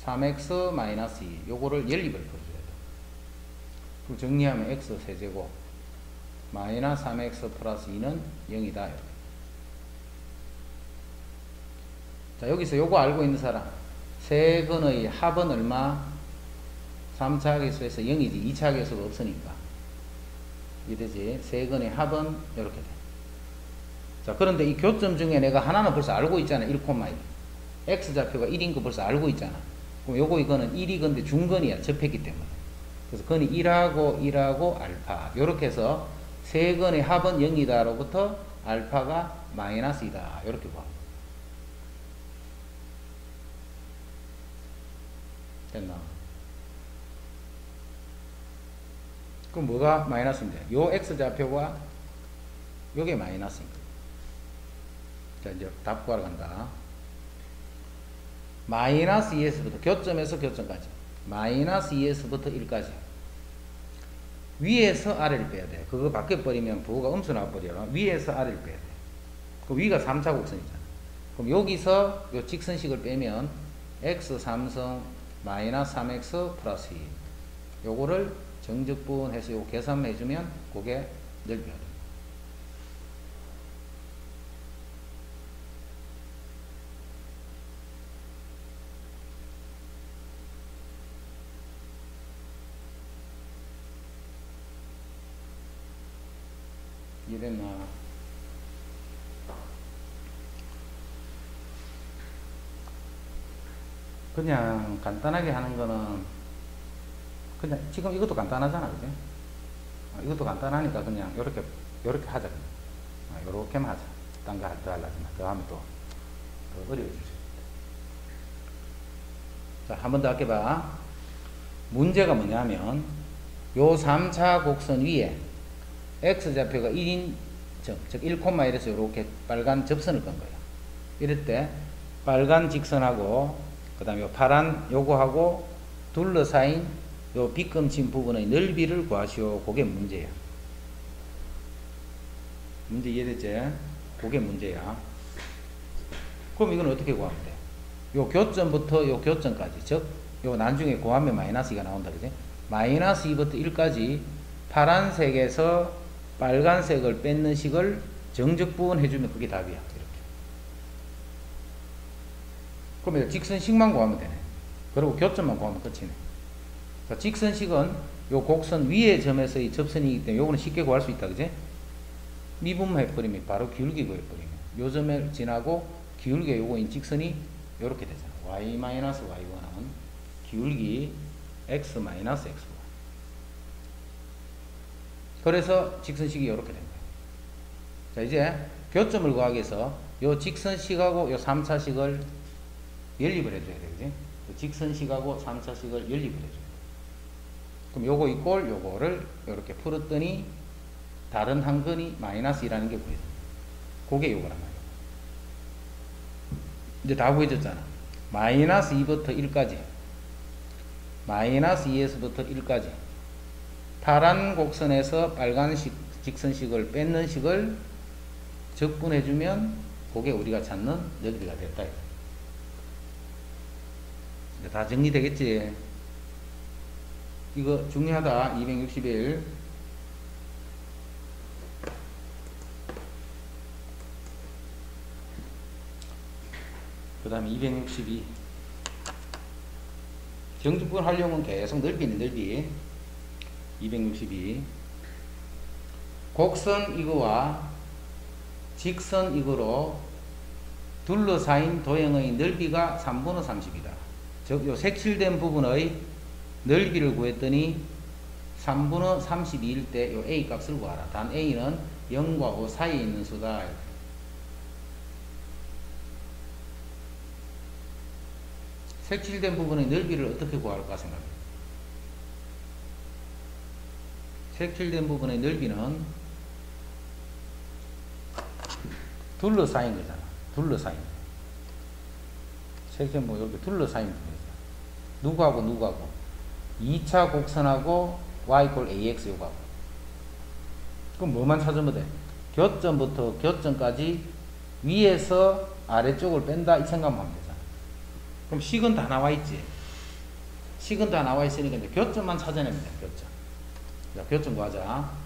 3x-2 요거를 연립을 풀어줘야 돼. 그럼 정리하면 x 세제곱 마이너스 3x 플러스 2는 0이다. 자, 여기서 요거 알고 있는 사람. 세근의 합은 얼마? 3차 계수에서 0이지. 2차 계수가 없으니까. 이되지. 세근의 합은 이렇게 돼. 자, 그런데 이 교점 중에 내가 하나는 벌써 알고 있잖아. 1, 1. X좌표가 1인 거 벌써 알고 있잖아. 그럼 요거 이거는 1이 근데 중근이야. 접했기 때문에. 그래서 근이 1하고 1하고 알파. 요렇게 해서 세근의 합은 0이다로부터 알파가 마이너스이다. 요렇게 봐. 됐나? 그럼 뭐가 마이너스인데? 요 X좌표가 요게 마이너스입니다. 자, 이제 답 구하러 간다. 마이너스 2에서부터 교점에서 교점까지 마이너스 2에서부터 1까지 위에서 아래를 빼야 돼. 그거 바뀌어버리면 부호가 음수 나와버려. 위에서 아래를 빼야 돼. 그 위가 3차 곡선이잖아. 그럼 여기서 요 직선식을 빼면 x 3성 마이너스 3x 플러스 2 요거를 정적분해서 요 계산만 해주면 그게 넓혀야 돼. 이해됐나? 그냥 간단하게 하는 거는 그냥 지금 이것도 간단하잖아, 그지? 이것도 간단하니까 그냥 요렇게 하자. 요렇게만 하자. 딴 거 더 하려지 마. 더 하면 또 어려워질 수 있다. 자, 한 번 더 할게봐. 문제가 뭐냐면 요 3차 곡선 위에 X좌표가 1인 즉 1,1에서 이렇게 빨간 접선을 건 거예요. 이럴 때 빨간 직선하고 그 다음에 파란 요거하고 둘러싸인 요 빗금친 부분의 넓이를 구하시오. 그게 문제야. 문제 이해됐지? 그게 문제야. 그럼 이건 어떻게 구하면 돼? 요 교점부터 요 교점까지 즉 요 나중에 구하면 마이너스 2가 나온다, 그지? 마이너스 2부터 1까지 파란색에서 빨간색을 뺏는 식을 정적분 해주면 그게 답이야. 이렇게. 그러면 직선식만 구하면 되네. 그리고 교점만 구하면 끝이네. 그러니까 직선식은 요 곡선 위의 점에서의 접선이기 때문에 요거는 쉽게 구할 수 있다, 그지? 미분만 해버리면 바로 기울기 구해버리면 요 점을 지나고 기울기 요거인 직선이 요렇게 되잖아. y-y1은 기울기 x-x1. 그래서 직선식이 이렇게 된 거예요. 자, 이제 교점을 구하기 위해서 요 직선식하고 요 3차식을 연립을 해줘야 돼, 그지? 직선식하고 3차식을 연립을 해줘야 돼. 그럼 요거 이꼴 요거를 이렇게 풀었더니 다른 한 근이 마이너스 2라는 게 보여요. 그게 요거란 말이에요. 이제 다 보여줬잖아. 마이너스 2부터 1까지 마이너스 2에서부터 1까지 파란 곡선에서 빨간 직선식을 뺏는 식을 적분해주면 그게 우리가 찾는 넓이가 됐다. 이제 다 정리되겠지? 이거 중요하다. 261. 그 다음에 262. 정적분 하려면 계속 넓이는 넓이. 262. 곡선 이거와 직선 이거로 둘러싸인 도형의 넓이가 3분의 30이다. 즉, 요 색칠된 부분의 넓이를 구했더니 3분의 32일 때 요 A 값을 구하라. 단 A는 0과 5 사이에 있는 수다. 색칠된 부분의 넓이를 어떻게 구할까 생각해요. 색칠된 부분의 넓이는 둘러싸인 거잖아. 둘러싸인 거. 색칠된 부분 이렇게 둘러싸인 부분이잖아. 누구하고 누구하고 2차 곡선하고 y = ax 요거하고. 그럼 뭐만 찾으면 돼? 교점부터 교점까지 위에서 아래쪽을 뺀다 이 생각만 하면 되잖아. 그럼 식은 다 나와 있지. 식은 다 나와 있으니까 이제 교점만 찾아내면 돼. 교점. 자, 교점 구하자.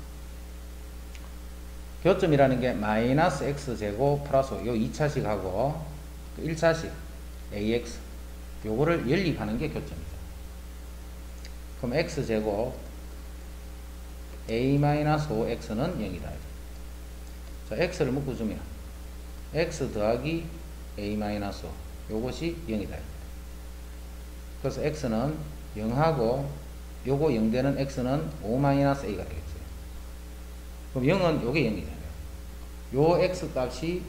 교점이라는 게 마이너스 x제곱 플러스 요 2차식하고 1차식 ax 요거를 연립하는 게 교점이죠. 그럼 x제곱 a-5x는 0이다. 자, x를 묶어주면 x 더하기 a-5 요것이 0이다. 그래서 x는 0하고 요거 0되는 x는 5-a가 되겠죠. 그럼 0은 요게 0이잖아요. 요 x 값이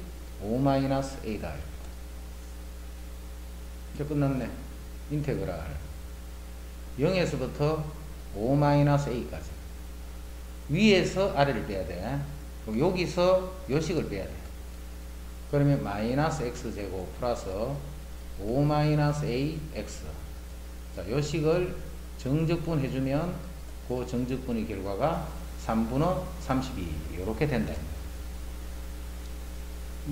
5-a다. 이제 끝났네. 인테그랄 0에서부터 5-a까지 위에서 아래를 빼야 돼. 그럼 여기서 요식을 빼야 돼. 그러면 마이너스 x제곱 플러스 5-ax. 자, 요식을 정적분 해주면 그 정적분의 결과가 3분의 32 이렇게 된다.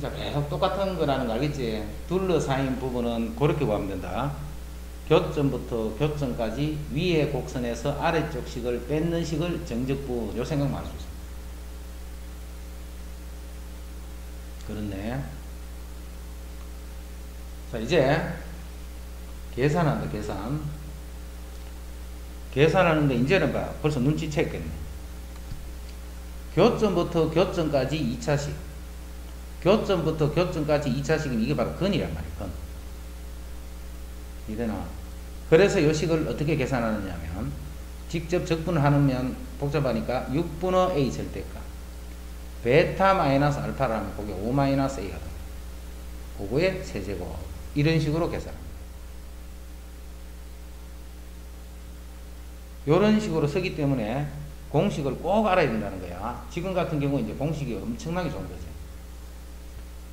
자, 계속 똑같은 거라는 거 알겠지? 둘러싸인 부분은 그렇게 보면 된다. 교점부터 교점까지 위의 곡선에서 아래쪽 식을 뺏는 식을 정적분 요 생각만 할 수 있어. 그렇네. 자, 이제 계산한다. 계산하는데 이제는 봐. 벌써 눈치챘겠네. 교점부터 교점까지 2차식. 교점부터 교점까지 2차식이면 이게 바로 근이란 말이야. 근. 이되나? 그래서 요 식을 어떻게 계산하느냐면 직접 적분을 하면 복잡하니까 6분의 a 절대값 베타 마이너스 알파라면 그게 5-a가 됩니다. 그거의 세제곱 이런 식으로 계산합니다. 이런 식으로 쓰기 때문에 공식을 꼭 알아야 된다는 거야. 지금 같은 경우 이제 공식이 엄청나게 좋은 거지.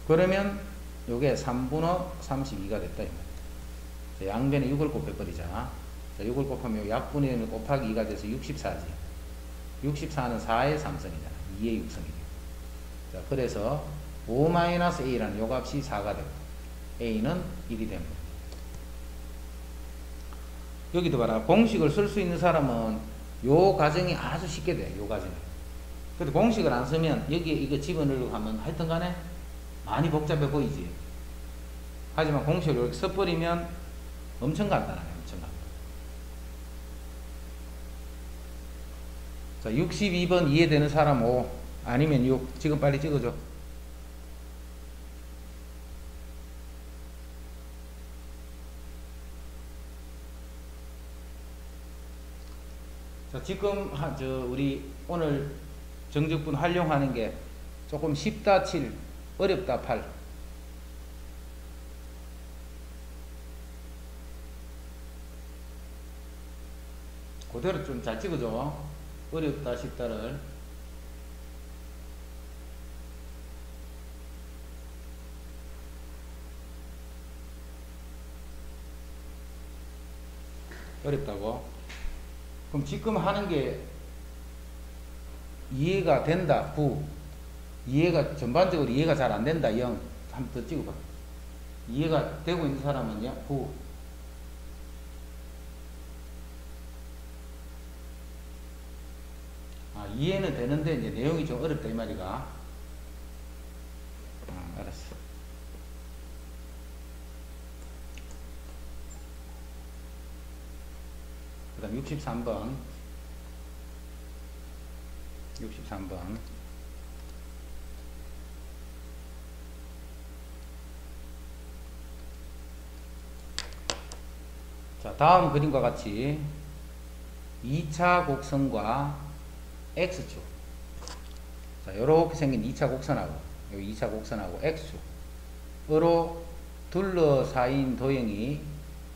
그러면 요게 3분의 32가 됐다. 양변에 6을 곱해버리자. 자, 6을 곱하면 약분의 1 곱하기 2가 돼서 64지. 64는 4의 3승이잖아. 2의 6승이죠. 자, 그래서 5-a라는 요 값이 4가 되고 a는 1이 됩니다. 여기도 봐라. 공식을 쓸 수 있는 사람은 요 과정이 아주 쉽게 돼. 요 과정이. 근데 공식을 안 쓰면 여기에 이거 집어넣으려고 하면 하여튼 간에 많이 복잡해 보이지. 하지만 공식을 이렇게 써버리면 엄청 간단하네. 엄청 간단. 자, 62번 이해되는 사람 5 아니면 6 지금 빨리 찍어줘. 자, 지금 우리 오늘 정적분 활용하는 게 조금 쉽다 7 어렵다 8 그대로 좀 잘 찍어줘. 어렵다 쉽다를. 어렵다고? 그럼 지금 하는 게 이해가 된다 9 이해가 전반적으로 이해가 잘 안 된다 0 한번 더 찍어봐. 이해가 되고 있는 사람은요 9 이해는 되는데 이제 내용이 좀 어렵다 이 말이가. 알았어. 그 다음 63번 자, 다음 그림과 같이 2차 곡선과 X축. 자, 요렇게 생긴 2차 곡선하고, 여기 2차 곡선하고 X축으로 둘러싸인 도형이,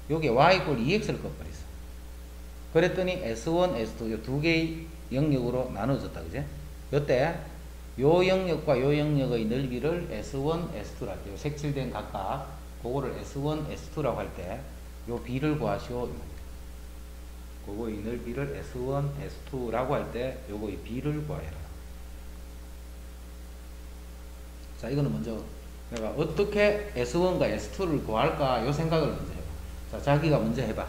요게 Y = 2X를 꺼버렸어. 그랬더니 S1, S2, 요 두 개의 영역으로 나눠졌다. 그제? 요때, 요 영역과 요 영역의 넓이를 S1, S2라 할게요. 색칠된 각각, 그거를 S1, S2라고 할 때, 요 비를 구하시오. 그거의 넓이를 S1, S2라고 할 때 요거의 B를 구해라. 자, 이거는 먼저 내가 어떻게 S1과 S2를 구할까 요 생각을 먼저 해봐. 자, 자기가 먼저 해봐.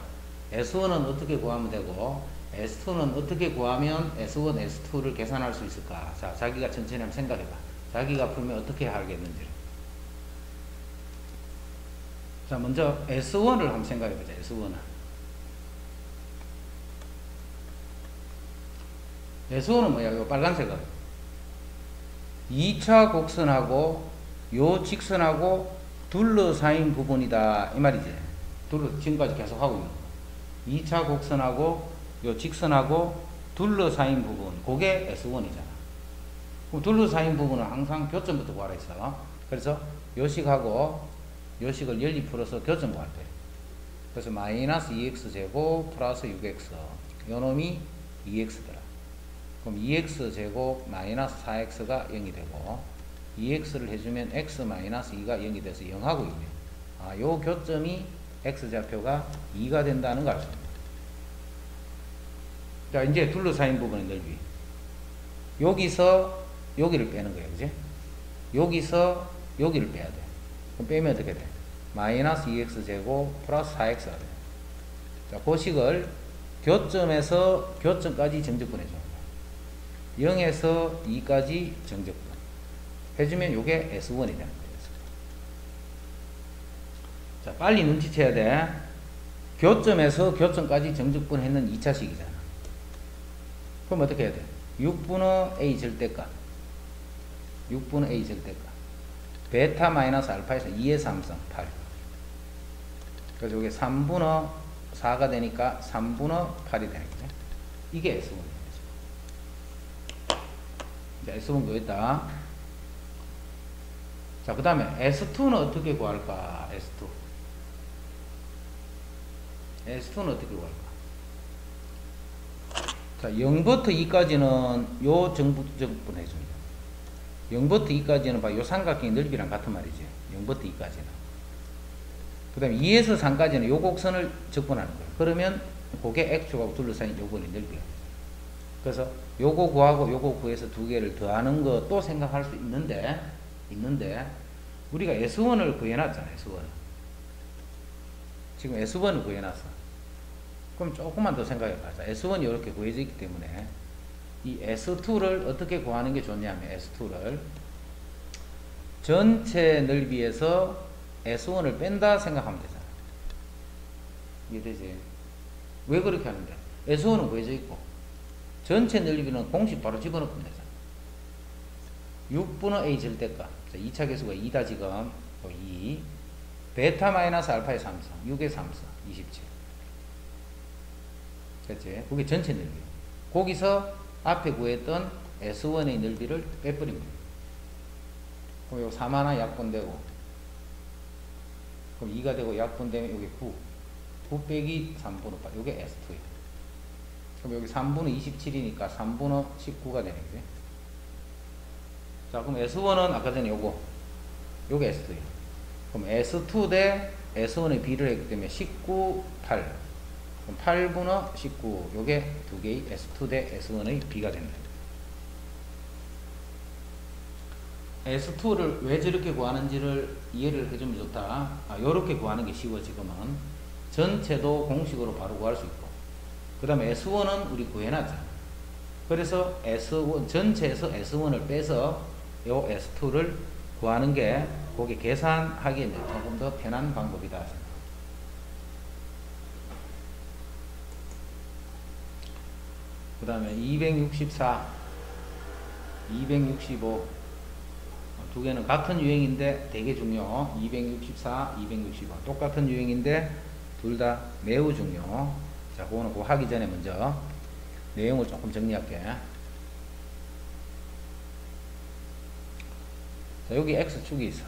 S1은 어떻게 구하면 되고 S2는 어떻게 구하면 S1, S2를 계산할 수 있을까. 자, 자기가 천천히 한번 생각해봐. 자기가 풀면 어떻게 하겠는지를. 자, 먼저 S1을 한번 생각해 보자. S1을. S1은 뭐야? 요 빨간색은 2차 곡선하고 요 직선하고 둘러싸인 부분이다 이 말이지. 지금까지 계속 하고 있는 거. 2차 곡선하고 요 직선하고 둘러싸인 부분, 그게 S1이잖아. 그럼 둘러싸인 부분은 항상 교점부터 구하라 했어. 그래서 요식하고 요식을 열리 풀어서 교점 구할 때. 그래서 마이너스 2x 제곱 플러스 6x. 요 놈이 2x더라. 그럼 2x 제곱 마이너스 4x가 0이 되고 2x를 해주면 x 마이너스 2가 0이 돼서 0하고 2네. 요 교점이 x좌표가 2가 된다는 걸 알 수 있습니다. 자, 이제 둘러싸인 부분의 넓이. 여기서 여기를 빼는 거예요. 그지? 여기서 여기를 빼야 돼. 그럼 빼면 어떻게 돼? 마이너스 2x 제곱 플러스 4x가 돼. 자, 그 식을 교점에서 교점까지 정적분 해줘. 0에서 2까지 정적분 해주면 요게 S1이 되는 거예요. 자, 빨리 눈치채야 돼. 교점에서 교점까지 정적분 했는 2차식이잖아. 그럼 어떻게 해야 돼? 6분의 A 절대값 6분의 A 절대값 베타 마이너스 알파에서 2의 3승 8. 그래서 요게 3분의 4가 되니까 3분의 8이 되는 거죠. 이게 S1이에요. 자, S1 구했다. 자, 그 다음에 S2는 어떻게 구할까? S2는 어떻게 구할까? 자, 0부터 2까지는 요 정적분 해줍니다. 0부터 2까지는 봐, 요 삼각형의 넓이랑 같은 말이지. 0부터 2까지는. 그 다음에 2에서 3까지는 요 곡선을 적분하는 거예요. 그러면 그게 X축하고 둘러싸인 요거의 넓이가. 그래서 요거 구하고 요거 구해서 두 개를 더하는 거 또 생각할 수 있는데 우리가 S1을 구해놨잖아. S1. 지금 S1을 구해놨어. 그럼 조금만 더 생각해봐. S1이 이렇게 구해져 있기 때문에 이 S2를 어떻게 구하는 게 좋냐면 S2를 전체 넓이에서 S1을 뺀다 생각하면 되잖아. 이해되지? 왜 그렇게 하는데? S1은 구해져 있고 전체 넓이는 공식 바로 집어넣으면 되잖아. 6분의 A 절대값. 2차 계수가 2다 지금. 2. 베타 마이너스 알파의 3성. 6의 3성. 27. 그치? 그게 전체 넓이. 거기서 앞에 구했던 S1의 넓이를 빼버립니다. 그럼 요 3 하나 약분되고. 그럼 2가 되고 약분되면 여기 9. 9 빼기 3분의 8. 요게 S2예요. 그럼 여기 3분의 27이니까 3분의 19가 되는 거지. 자, 그럼 S1은 아까 전에 요게 S2예요. 그럼 S2 대 S1의 비를 했기 때문에 19, 8. 그럼 8분의 19. 요게 두 개의 S2 대 S1의 비가 된다. S2를 왜 저렇게 구하는지를 이해를 해주면 좋다. 요렇게 구하는 게 쉬워, 지금은. 전체도 공식으로 바로 구할 수 있고. 그 다음에 S1은 우리 구해놨잖아. 그래서 S1, 전체에서 S1을 빼서 요 S2를 구하는 게, 거기 계산하기에 조금 더 편한 방법이다. 그 다음에 264, 265. 두 개는 같은 유형인데 되게 중요. 264, 265. 똑같은 유형인데 둘 다 매우 중요. 자, 그거는 그거 하기 전에 먼저 내용을 조금 정리할게. 자, 여기 X축이 있어.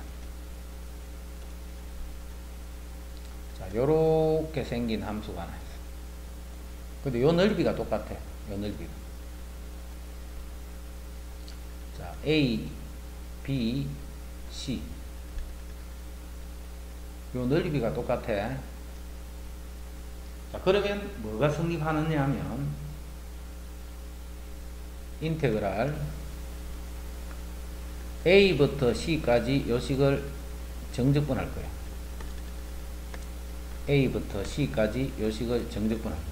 자, 요렇게 생긴 함수가 하나 있어. 근데 요 넓이가 똑같아. 요 넓이가. 자, A, B, C. 요 넓이가 똑같아. 자, 그러면 뭐가 성립하느냐 하면 인테그랄 A부터 C까지 요식을 정적분할 거예요. A부터 C까지 요식을 정적분할 거예요.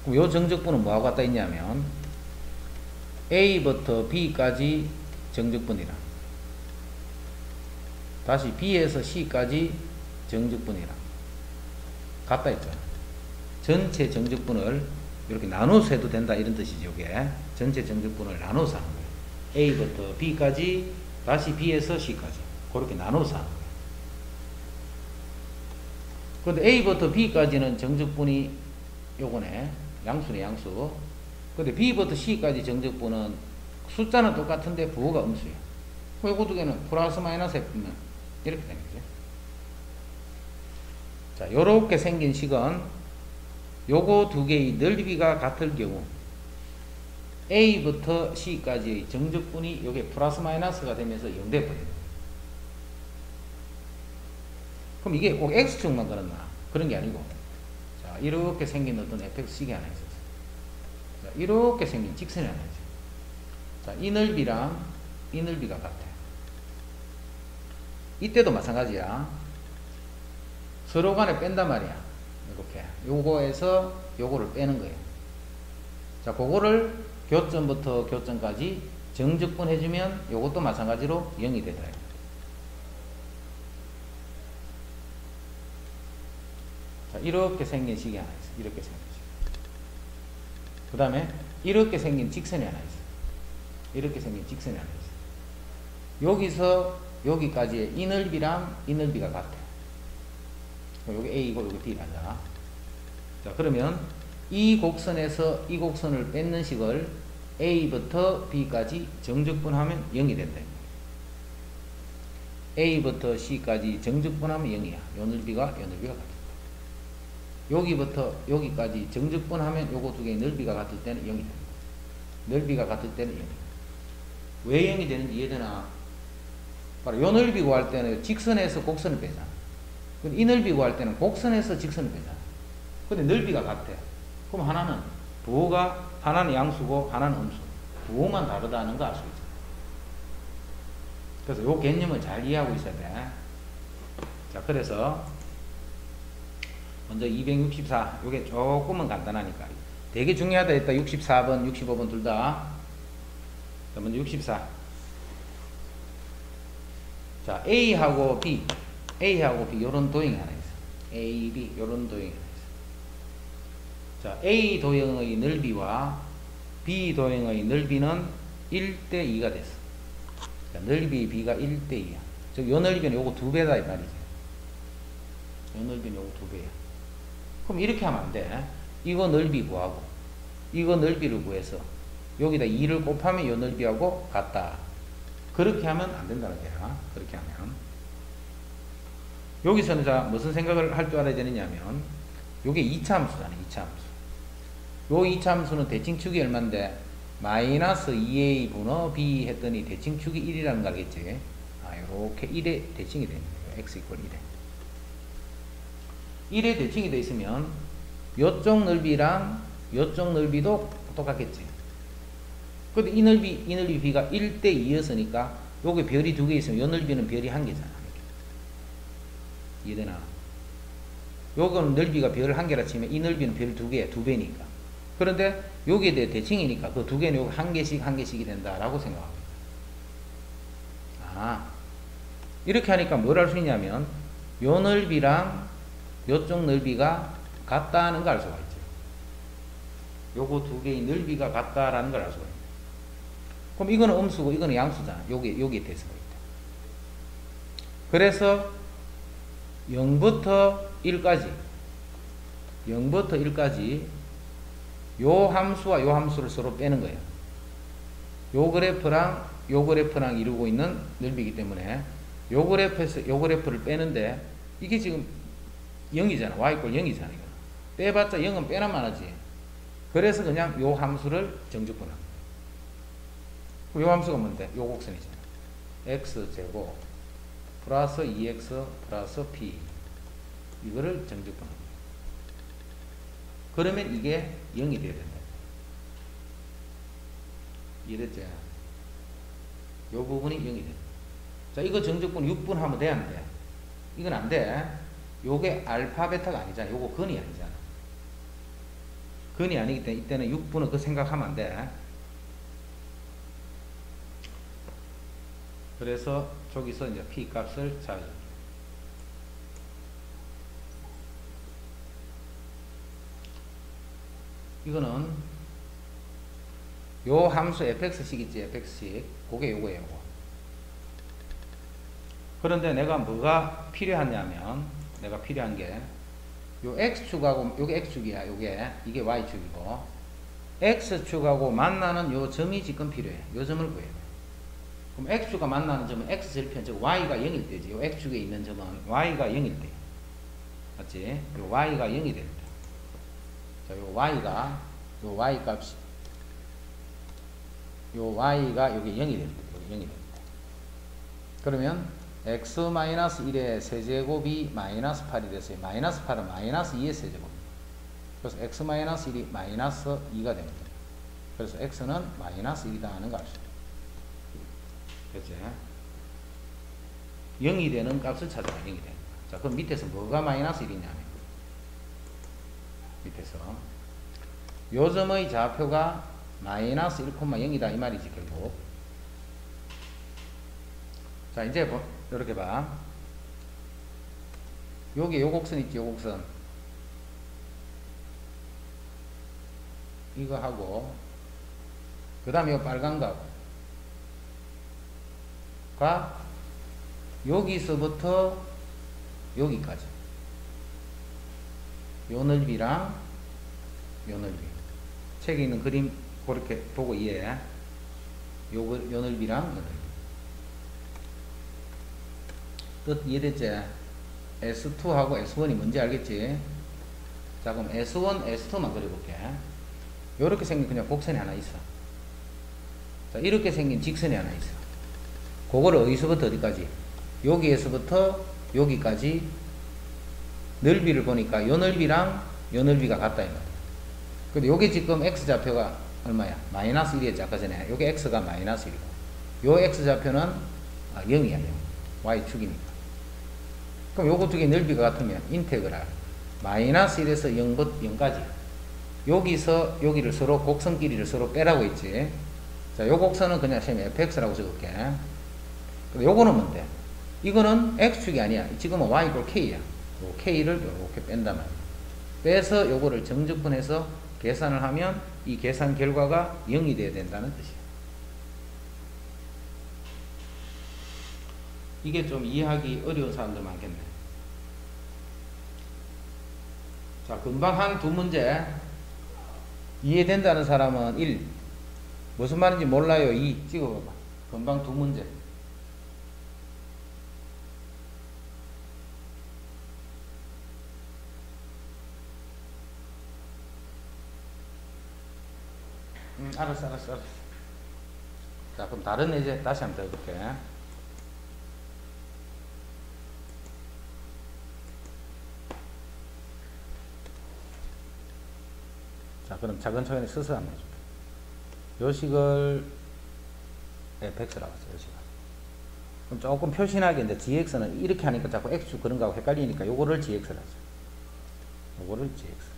그럼 요 정적분은 뭐하고 같다 있냐면 A부터 B까지 정적분이라. 다시 B에서 C까지 정적분이랑 같다 했죠. 전체 정적분을 이렇게 나눠서 해도 된다 이런 뜻이죠. 이게 전체 정적분을 나눠서 하는 거예요. A부터 B까지 다시 B에서 C까지 그렇게 나눠서 하는 거예요. 그런데 A부터 B까지는 정적분이 요거네. 양수네 양수. 근데 B부터 C까지 정적분은 숫자는 똑같은데 부호가 음수예요. 요거 두 개는 플러스 마이너스 해보면 이렇게 되는 거죠. 자, 요렇게 생긴 식은 요거 두 개의 넓이가 같을 경우 A부터 C까지의 정적분이 요게 플러스 마이너스가 되면서 0 돼버려요. 그럼 이게 꼭 X축만 그렇나? 그런 게 아니고, 자, 이렇게 생긴 어떤 fx식이 하나 있었어요. 자, 이렇게 생긴 직선이 하나 있어요. 자, 이 넓이랑 이 넓이가 같아요. 이때도 마찬가지야. 서로 간에 뺀단 말이야. 이렇게. 요거에서 요거를 빼는 거예요. 자, 그거를 교점부터 교점까지 정적분 해주면 요것도 마찬가지로 0이 되더라고요. 자, 이렇게 생긴 식이 하나 있어요. 이렇게 생긴 식. 그 다음에 이렇게 생긴 직선이 하나 있어요. 이렇게 생긴 직선이 하나 있어요. 여기서 여기까지의 이 넓이랑 이 넓이가 같아요. 여기 A이고 여기 B란다. 자, 그러면 이 곡선에서 이 곡선을 뺏는 식을 A부터 B까지 정적분하면 0이 된다. A부터 C까지 정적분하면 0이야. 요 넓이가 같다. 여기부터 여기까지 정적분하면 요거 두 개의 넓이가 같을 때는 0이 됩니다. 넓이가 같을 때는 0이에요. 왜 0이 되는지 이해되나? 바로 요 넓이 구할 때는 직선에서 곡선을 빼잖아. 이 넓이 구할 때는 곡선에서 직선을 빼잖아. 근데 넓이가 같아. 그럼 하나는 부호가 하나는 양수고 하나는 음수. 부호만 다르다는 거 알 수 있죠. 그래서 요 개념을 잘 이해하고 있어야 돼. 자, 그래서 먼저 264 요게 조금은 간단하니까 되게 중요하다 했다. 64번 65번 둘 다. 자, 먼저 64. 자, A하고 B 요런 도형이 하나 있어. A, B 요런 도형이 하나 있어. 자, A 도형의 넓이와 B 도형의 넓이는 1대 2가 됐어. 자, 넓이 B가 1대 2야. 즉 요 넓이는 요거 2배다 이 말이지. 요 넓이는 요거 2배야. 그럼 이렇게 하면 안 돼. 이거 넓이 구하고 이거 넓이를 구해서 여기다 2를 곱하면 요 넓이하고 같다. 그렇게 하면 안 된다는 거야. 그렇게 하면 여기서는 자 무슨 생각을 할 줄 알아야 되느냐면 요게 2차 함수잖아. 2차 함수. 요 2차 함수는 대칭축이 얼만데 마이너스 2a 분의 b 했더니 대칭축이 1이라는 거 알겠지? 아, 요렇게 1에 대칭이 되는 거예요. x 이퀄 1에 1에 대칭이 돼 있으면 요쪽 넓이랑 요쪽 넓이도 똑같겠지. 근데 이 넓이 b가 1대 2였으니까 요게 별이 2개 있으면 요 넓이는 별이 1개잖아. 이해되나? 요거는 넓이가 별 1개라 치면 이 넓이는 별 2개야. 2배니까. 그런데 여기에 대해 대칭이니까 그 2개는 요거 1개씩이 된다라고 생각합니다. 아, 이렇게 하니까 뭘 할 수 있냐면 요 넓이랑 요쪽 넓이가 같다는 걸 알 수가 있죠. 요거 2개의 넓이가 같다라는 걸 알 수가 있다. 그럼 이거는 음수고 이거는 양수잖아. 여기에 대수가 있다. 그래서 0부터 1까지 요 함수와 요 함수를 서로 빼는 거예요. 요 그래프랑 이루고 있는 넓이기 때문에 요 그래프에서 요 그래프를 빼는데 이게 지금 0이잖아. y = 0이잖아. 이거. 빼봤자 0은 빼나만 하지. 그래서 그냥 요 함수를 정적분한 거예요. 요 함수가 뭔데? 요 곡선이잖아. x제곱 플러스 2x 플러스 p 이거를 정적분한 거예요. 그러면 이게 0이 돼야 된다. 이해됐죠? 요 부분이 0이 돼. 자, 이거 정적분 6분 하면 돼, 안 돼? 이건 안 돼. 요게 알파, 베타가 아니잖아. 요거 근이 아니잖아. 근이 아니기 때문에 이때는 6분은 그 생각하면 안 돼. 그래서 저기서 이제 p 값을 잡아줍니다. 이거는 요 함수 fx식 있지, fx식. 그게 요거예요, 요거. 그런데 내가 뭐가 필요하냐면, 내가 필요한 게, 요 x축하고, 요게 x축이야, 이게 y축이고, x축하고 만나는 요 점이 지금 필요해. 요 점을 구해야 돼. 그럼 x축과 만나는 점은 x절편, 즉 y가 0일 때지. 요 x축에 있는 점은 y가 0일 때. 맞지? 요 y가 0이 될 때. 자, 요 y 값이, 요 y가 요게 0이 될 때. 요게 0이 될 때. 그러면 x-1의 세제곱이 마이너스 8이 됐어요. 마이너스 8은 마이너스 2의 세제곱. 그래서 x-1이 마이너스 2가 됩니다. 그래서 x는 마이너스 1이다 하는 거 알수 있어요. 그치? 0이 되는 값을 찾아라. 0이 되는 값. 자, 그럼 밑에서 뭐가 마이너스 1이냐면, 밑에서 요 점의 좌표가 마이너스 1,0이다 이 말이지, 결국. 자, 이제 이렇게 봐. 여기 요 곡선 있지, 요 곡선. 이거 하고, 그 다음에 요 빨간 값과 여기서부터 여기까지. 요 넓이랑 요 넓이. 책에 있는 그림 그렇게 보고 이해해. 요 넓이랑 요 넓이. 뜻 이해됐지? S2하고 S1이 뭔지 알겠지? 자, 그럼 S1, S2만 그려볼게. 요렇게 생긴 그냥 곡선이 하나 있어. 자, 이렇게 생긴 직선이 하나 있어. 그거를 어디서부터 어디까지? 여기에서부터 여기까지 넓이를 보니까 요 넓이랑 요 넓이가 같다 이 말이야. 근데 요게 지금 x좌표가 얼마야? 마이너스 1이었지 아까 전에. 요게 x가 마이너스 1이고 요 x좌표는 0이야 0. y축이니까. 그럼 요거 두 개 넓이가 같으면 인테그랄 마이너스 1에서 0까지 여기서 여기를 서로 곡선 길이를 서로 빼라고 했지. 자, 요 곡선은 그냥 쌤 fx라고 적을게. 근데 요거는 뭔데? 이거는 x축이 아니야. 지금은 y 이퀄 k야. 요 k를 이렇게 뺀단 말이야. 빼서 요거를 정적분해서 계산을 하면 이 계산 결과가 0이 돼야 된다는 뜻이야. 이게 좀 이해하기 어려운 사람들 많겠네. 자, 금방 한 두 문제 이해된다는 사람은 1, 무슨 말인지 몰라요 2 찍어봐봐. 금방 두 문제. 알았어. 자, 그럼 다른 예제 다시 한번 더 해볼게. 자, 그럼 차근차근히 스스 한번 해줄게. 요식을 fx라고 했어요, 요식을. 그럼 조금 표신하게 이제 gx는 이렇게 하니까 자꾸 x축 그런 거하고 헷갈리니까 요거를 gx라 하죠. 요거를 gx.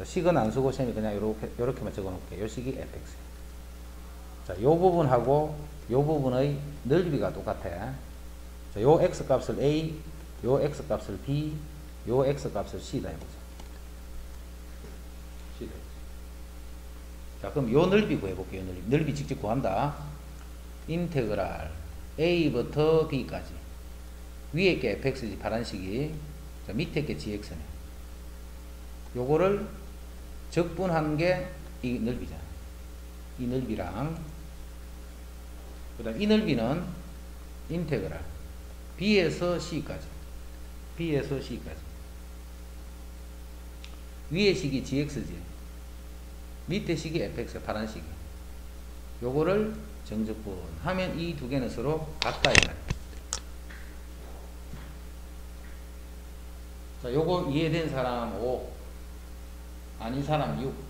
식은 안 쓰고 셈이 그냥 요렇게만 적어 놓을게요. 요 식이 fx. 자, 요 부분하고 요 부분의 넓이가 똑같아. 자, 요 x 값을 a, 요 x 값을 b, 요 x 값을 c다 해보자. 자, 그럼 요 넓이 구해볼게요. 넓이 직접 구한다. 인테그랄 a부터 b까지. 위에 게 fx지, 파란색이. 자, 밑에 게 gx네. 요거를 적분한 게 이 넓이잖아. 이 넓이랑, 그 다음 이 넓이는 인테그랄 b에서 c까지. b에서 c까지. 위에 식이 gx지. 밑에 식이 fx, 파란 식이. 요거를 정적분하면 이 두 개는 서로 같다 이 말이야. 자, 요거 이해된 사람 5, 아닌 사람 6.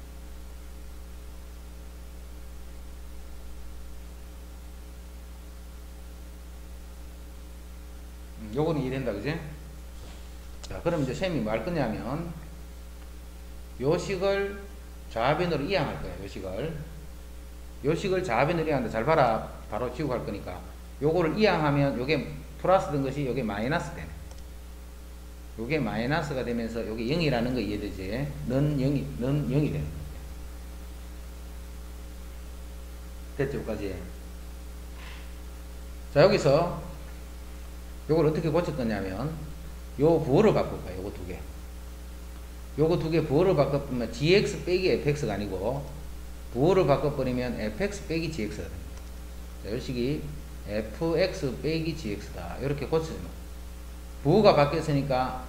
요거는 이해된다, 그지? 자, 그럼 이제 쌤이 뭐 할 거냐면, 요 식을 좌변으로 이항할 거야, 요 식을 좌변으로 이항한다. 잘 봐라. 바로 지우고 할 거니까. 요거를 이항하면, 요게 플러스 된 것이 요게 마이너스 되네. 요게 마이너스가 되면서 요게 0이라는 거 이해되지? 는 0이 되는 거야. 됐죠, 여기까지. 자, 여기서 요걸 어떻게 고칠 거냐면 요 부호를 바꿀 거예요. 요거 두 개. 요거 두 개 부호를 바꿔버리면 gx 빼기 fx가 아니고 부호를 바꿔버리면 fx 빼기 gx가 됩니다. 자, 요 식이 fx 빼기 gx다. 이렇게 고쳐주면 부호가 바뀌었으니까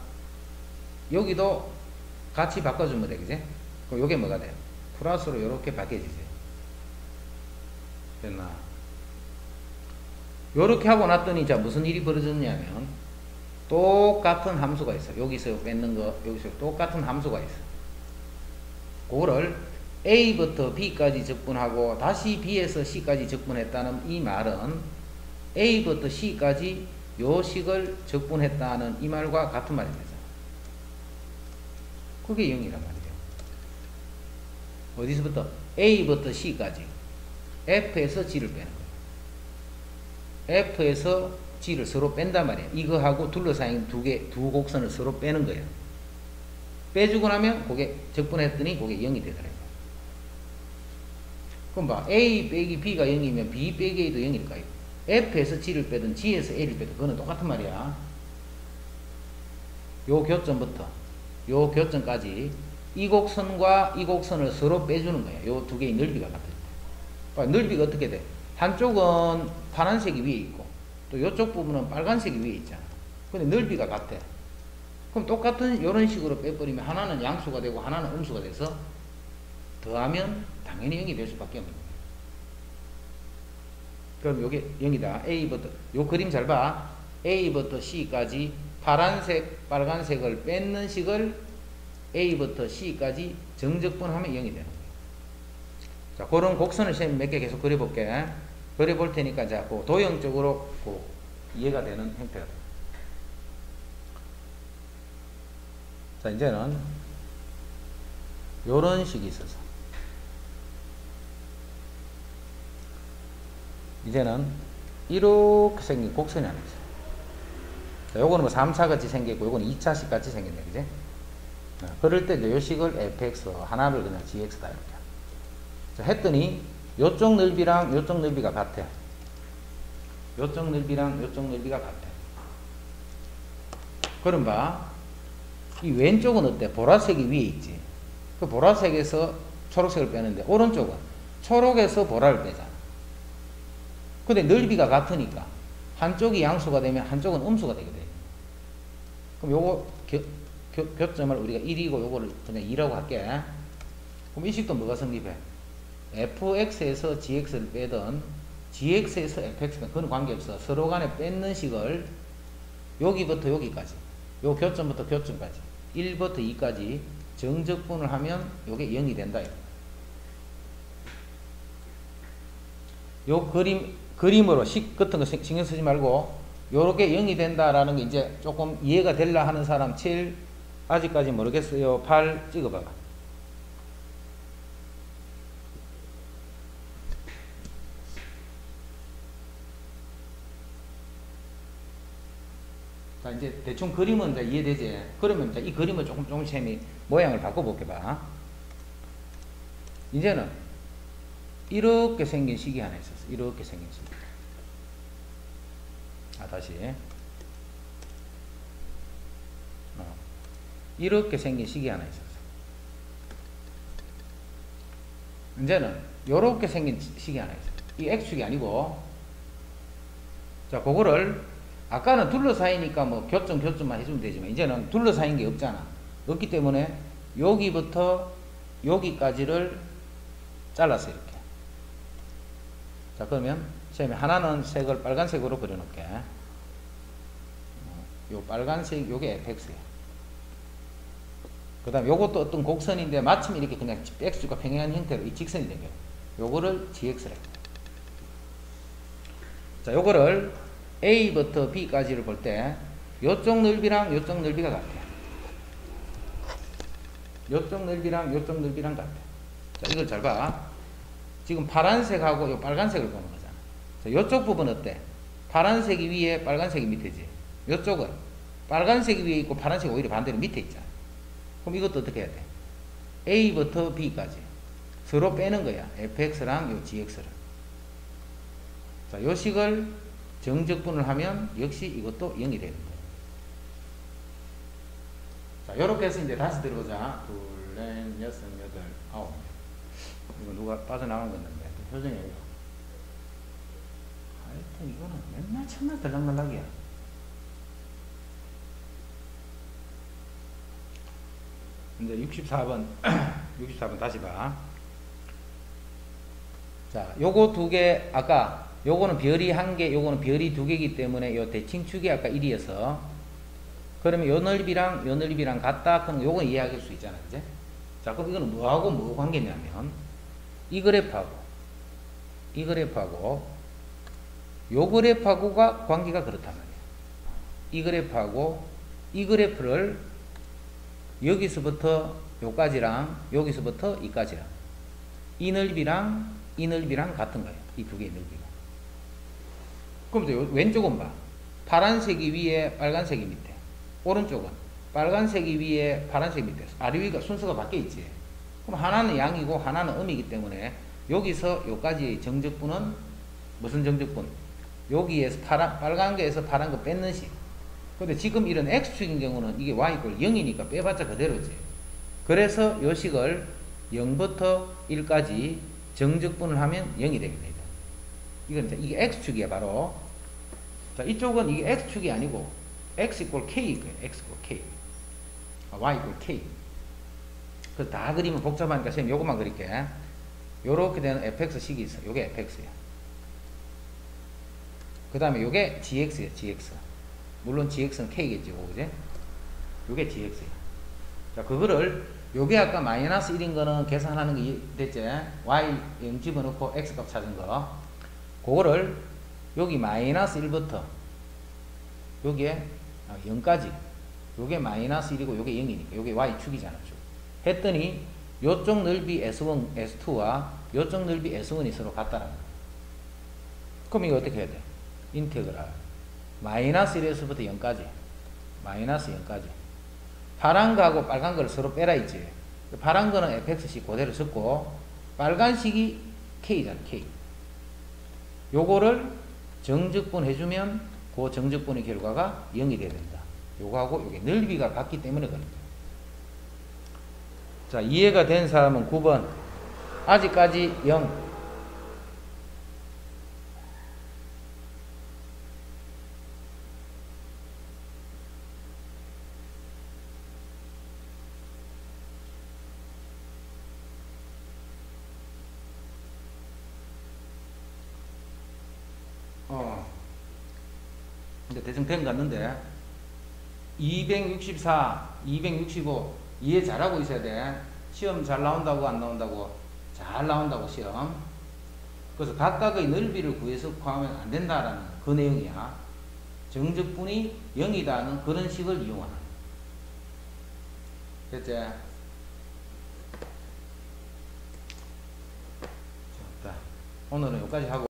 여기도 같이 바꿔주면 돼, 그지? 그럼 요게 뭐가 돼요? 플러스로 이렇게 바뀌어지죠. 됐나? 요렇게 하고 났더니 자 무슨 일이 벌어졌냐면 똑같은 함수가 있어. 여기서 뺏는 거, 여기서 똑같은 함수가 있어. 그거를 A부터 B까지 적분하고 다시 B에서 C까지 적분했다는 이 말은 A부터 C까지 요 식을 적분했다는 이 말과 같은 말입니다. 그게 0이란 말이에요. 어디서부터? A부터 C까지 F에서 G를 빼는 거예요. F에서 G를 서로 뺀단 말이에요. 이거하고 둘러싸인 두 곡선을 서로 빼는 거예요. 빼주고 나면 그게 적분했더니 그게 0이 되더라고요. 그럼 봐. A 빼기 B가 0이면 B 빼기 A도 0일까요? F에서 G를 빼든 G에서 A를 빼든 그거는 똑같은 말이야. 요 교점부터 요 교점까지 이 곡선과 이 곡선을 서로 빼주는 거야. 요 두 개의 넓이가 같을 때. 넓이가 어떻게 돼? 한쪽은 파란색이 위에 있고 또 이쪽 부분은 빨간색이 위에 있잖아. 근데 넓이가 같아. 그럼 똑같은 이런 식으로 빼버리면 하나는 양수가 되고 하나는 음수가 돼서 더하면 당연히 0이 될 수밖에 없는 거예요. 그럼 요게 0이다. A부터 요 그림 잘 봐. A부터 C까지 파란색, 빨간색을 뺏는 식을 A부터 C까지 정적분하면 0이 되는 거예요. 자, 그런 곡선을 쌤 몇 개 계속 그려볼게. 그려볼 테니까 자, 그 도형적으로 그 이해가 되는 형태가 돼요. 자, 이제는 요런 식이 있어서 이제는 이렇게 생긴 곡선이 하나 있어요. 자, 요거는 뭐 3차 같이 생겼고 요거는 2차식 같이 생겼네, 그지? 그럴 때 이제 요 식을 fx 하나를 그냥 gx다 이렇게. 자, 했더니 요쪽 넓이랑 요쪽 넓이가 같아. 요쪽 넓이랑 요쪽 넓이가 같아. 그럼 봐. 이 왼쪽은 어때? 보라색이 위에 있지. 그 보라색에서 초록색을 빼는데 오른쪽은 초록에서 보라를 빼잖아. 근데 넓이가 같으니까 한쪽이 양수가 되면 한쪽은 음수가 되게 돼. 그럼 요거 교점을 우리가 1이고 요거를 그냥 2라고 할게. 그럼 이 식도 뭐가 성립해? fx에서 gx를 빼든 gx에서 fx가 그건 관계없어. 서로 간에 뺏는 식을 여기부터 여기까지 요 교점부터 교점까지 1부터 2까지 정적분을 하면 요게 0이 된다. 요 그림으로 식 같은 거 신경 쓰지 말고 요렇게 0이 된다라는 게 이제 조금 이해가 될라 하는 사람 7 아직까지 모르겠어요. 8 찍어봐봐. 자, 이제 대충 그림은 이제 이해되지? 그러면 이제 이 그림을 조금 쌤이 모양을 바꿔볼게 봐. 이제는 이렇게 생긴 식이 하나 있었어. 이렇게 생긴 식. 다시. 이렇게 생긴 식이 하나 있었어. 이제는 이렇게 생긴 식이 하나 있어. 이 X축이 아니고, 자, 그거를 아까는 둘러싸이니까 뭐 교점만 해주면 되지만 이제는 둘러싸인 게 없잖아. 없기 때문에 여기부터 여기까지를 잘랐어 이렇게. 자, 그러면 쌤이 하나는 색을 빨간색으로 그려놓을게. 요 빨간색 요게 fx야. 그 다음 요것도 어떤 곡선인데 마침 이렇게 그냥 x가 평행한 형태로 이 직선이 되게 요거를 gx래. 자, 요거를 A부터 B까지를 볼 때 요쪽 넓이랑 요쪽 넓이가 같아. 요쪽 넓이랑 요쪽 넓이랑 같아. 자, 이걸 잘 봐. 지금 파란색하고 요 빨간색을 보는 거잖아. 자, 요쪽 부분 어때? 파란색이 위에 빨간색이 밑에지. 요쪽은 빨간색이 위에 있고 파란색이 오히려 반대로 밑에 있잖아. 그럼 이것도 어떻게 해야 돼? A부터 B까지 서로 빼는 거야. fx랑 요 gx를. 자, 요 식을 정적분을 하면 역시 이것도 0이 되는 거예요. 자, 요렇게 해서 이제 다시 들어보자. 둘, 넷, 여섯, 여덟, 아홉. 이거 누가 빠져나간 건데, 또 표정이 이거. 하여튼 이거는 맨날 참나 들락날락이야. 이제 64번, 64번 다시 봐. 자, 요거 두 개, 아까, 요거는 별이 한 개, 요거는 별이 두 개이기 때문에 요 대칭축이 아까 1이어서, 그러면 요 넓이랑 같다? 그럼 요건 이해할 수 있잖아, 그제? 자, 그럼 이거는 뭐하고 뭐 관계냐면, 이 그래프하고, 요 그래프하고가 관계가 그렇단 말이야. 이 그래프하고, 이 그래프를 여기서부터 요까지랑, 여기서부터 이까지랑, 이 넓이랑 같은 거예요. 이 두 개의 넓이가. 그럼 이제 왼쪽은 봐. 파란색이 위에, 빨간색이 밑에. 오른쪽은 빨간색이 위에, 파란색이 밑에. 아래 위가 순서가 바뀌어 있지. 그럼 하나는 양이고 하나는 음이기 때문에 여기서 여기까지 정적분은 무슨 정적분? 여기에서 빨간 거에서 파란 거 뺏는 식. 근데 지금 이런 x축인 경우는 이게 y = 0이니까 빼봤자 그대로지. 그래서 요 식을 0부터 1까지 정적분을 하면 0이 됩니다. 이게 x축이야, 바로. 자, 이쪽은 이게 x축이 아니고 x = k, x = k, y = k. 그래서 다 그리면 복잡하니까 선생님 요것만 그릴게. 요렇게 되는 fx식이 있어. 요게 fx야. 그 다음에 요게 gx야, gx. 물론 gx는 k겠지, 그지? 요게 gx야. 자, 그거를, 요게 아까 마이너스 1인 거는 계산하는 거 됐지? y 0 집어넣고 x 값 찾은 거. 그거를 여기 마이너스 1부터 여기에 0까지. 요게 마이너스 1이고 요게 0이니까 요게 y축이잖아, 쭉. 했더니 요쪽 넓이 S1, S2와 요쪽 넓이 S1이 서로 같다라는 거야. 그럼 이거 어떻게 해야 돼? 인테그랄 마이너스 1에서부터 0까지, 마이너스 0까지. 파란 거하고 빨간 거를 서로 빼라 있지. 파란 거는 fx식 그대로 적고 빨간식이 k잖아, k. 요거를 정적분 해주면 그 정적분의 결과가 0이 돼야 된다. 요거하고 요게 넓이가 같기 때문에 그런 거야. 자, 이해가 된 사람은 9번. 아직까지 0. 이제 대충 된 것 같는데 264, 265 이해 잘하고 있어야 돼. 시험 잘 나온다고 안 나온다고? 잘 나온다고 시험. 그래서 각각의 넓이를 구해서 구하면 안 된다라는 그 내용이야. 정적분이 0이다는 그런 식을 이용하는. 됐지? 좋다. 오늘은 여기까지 하고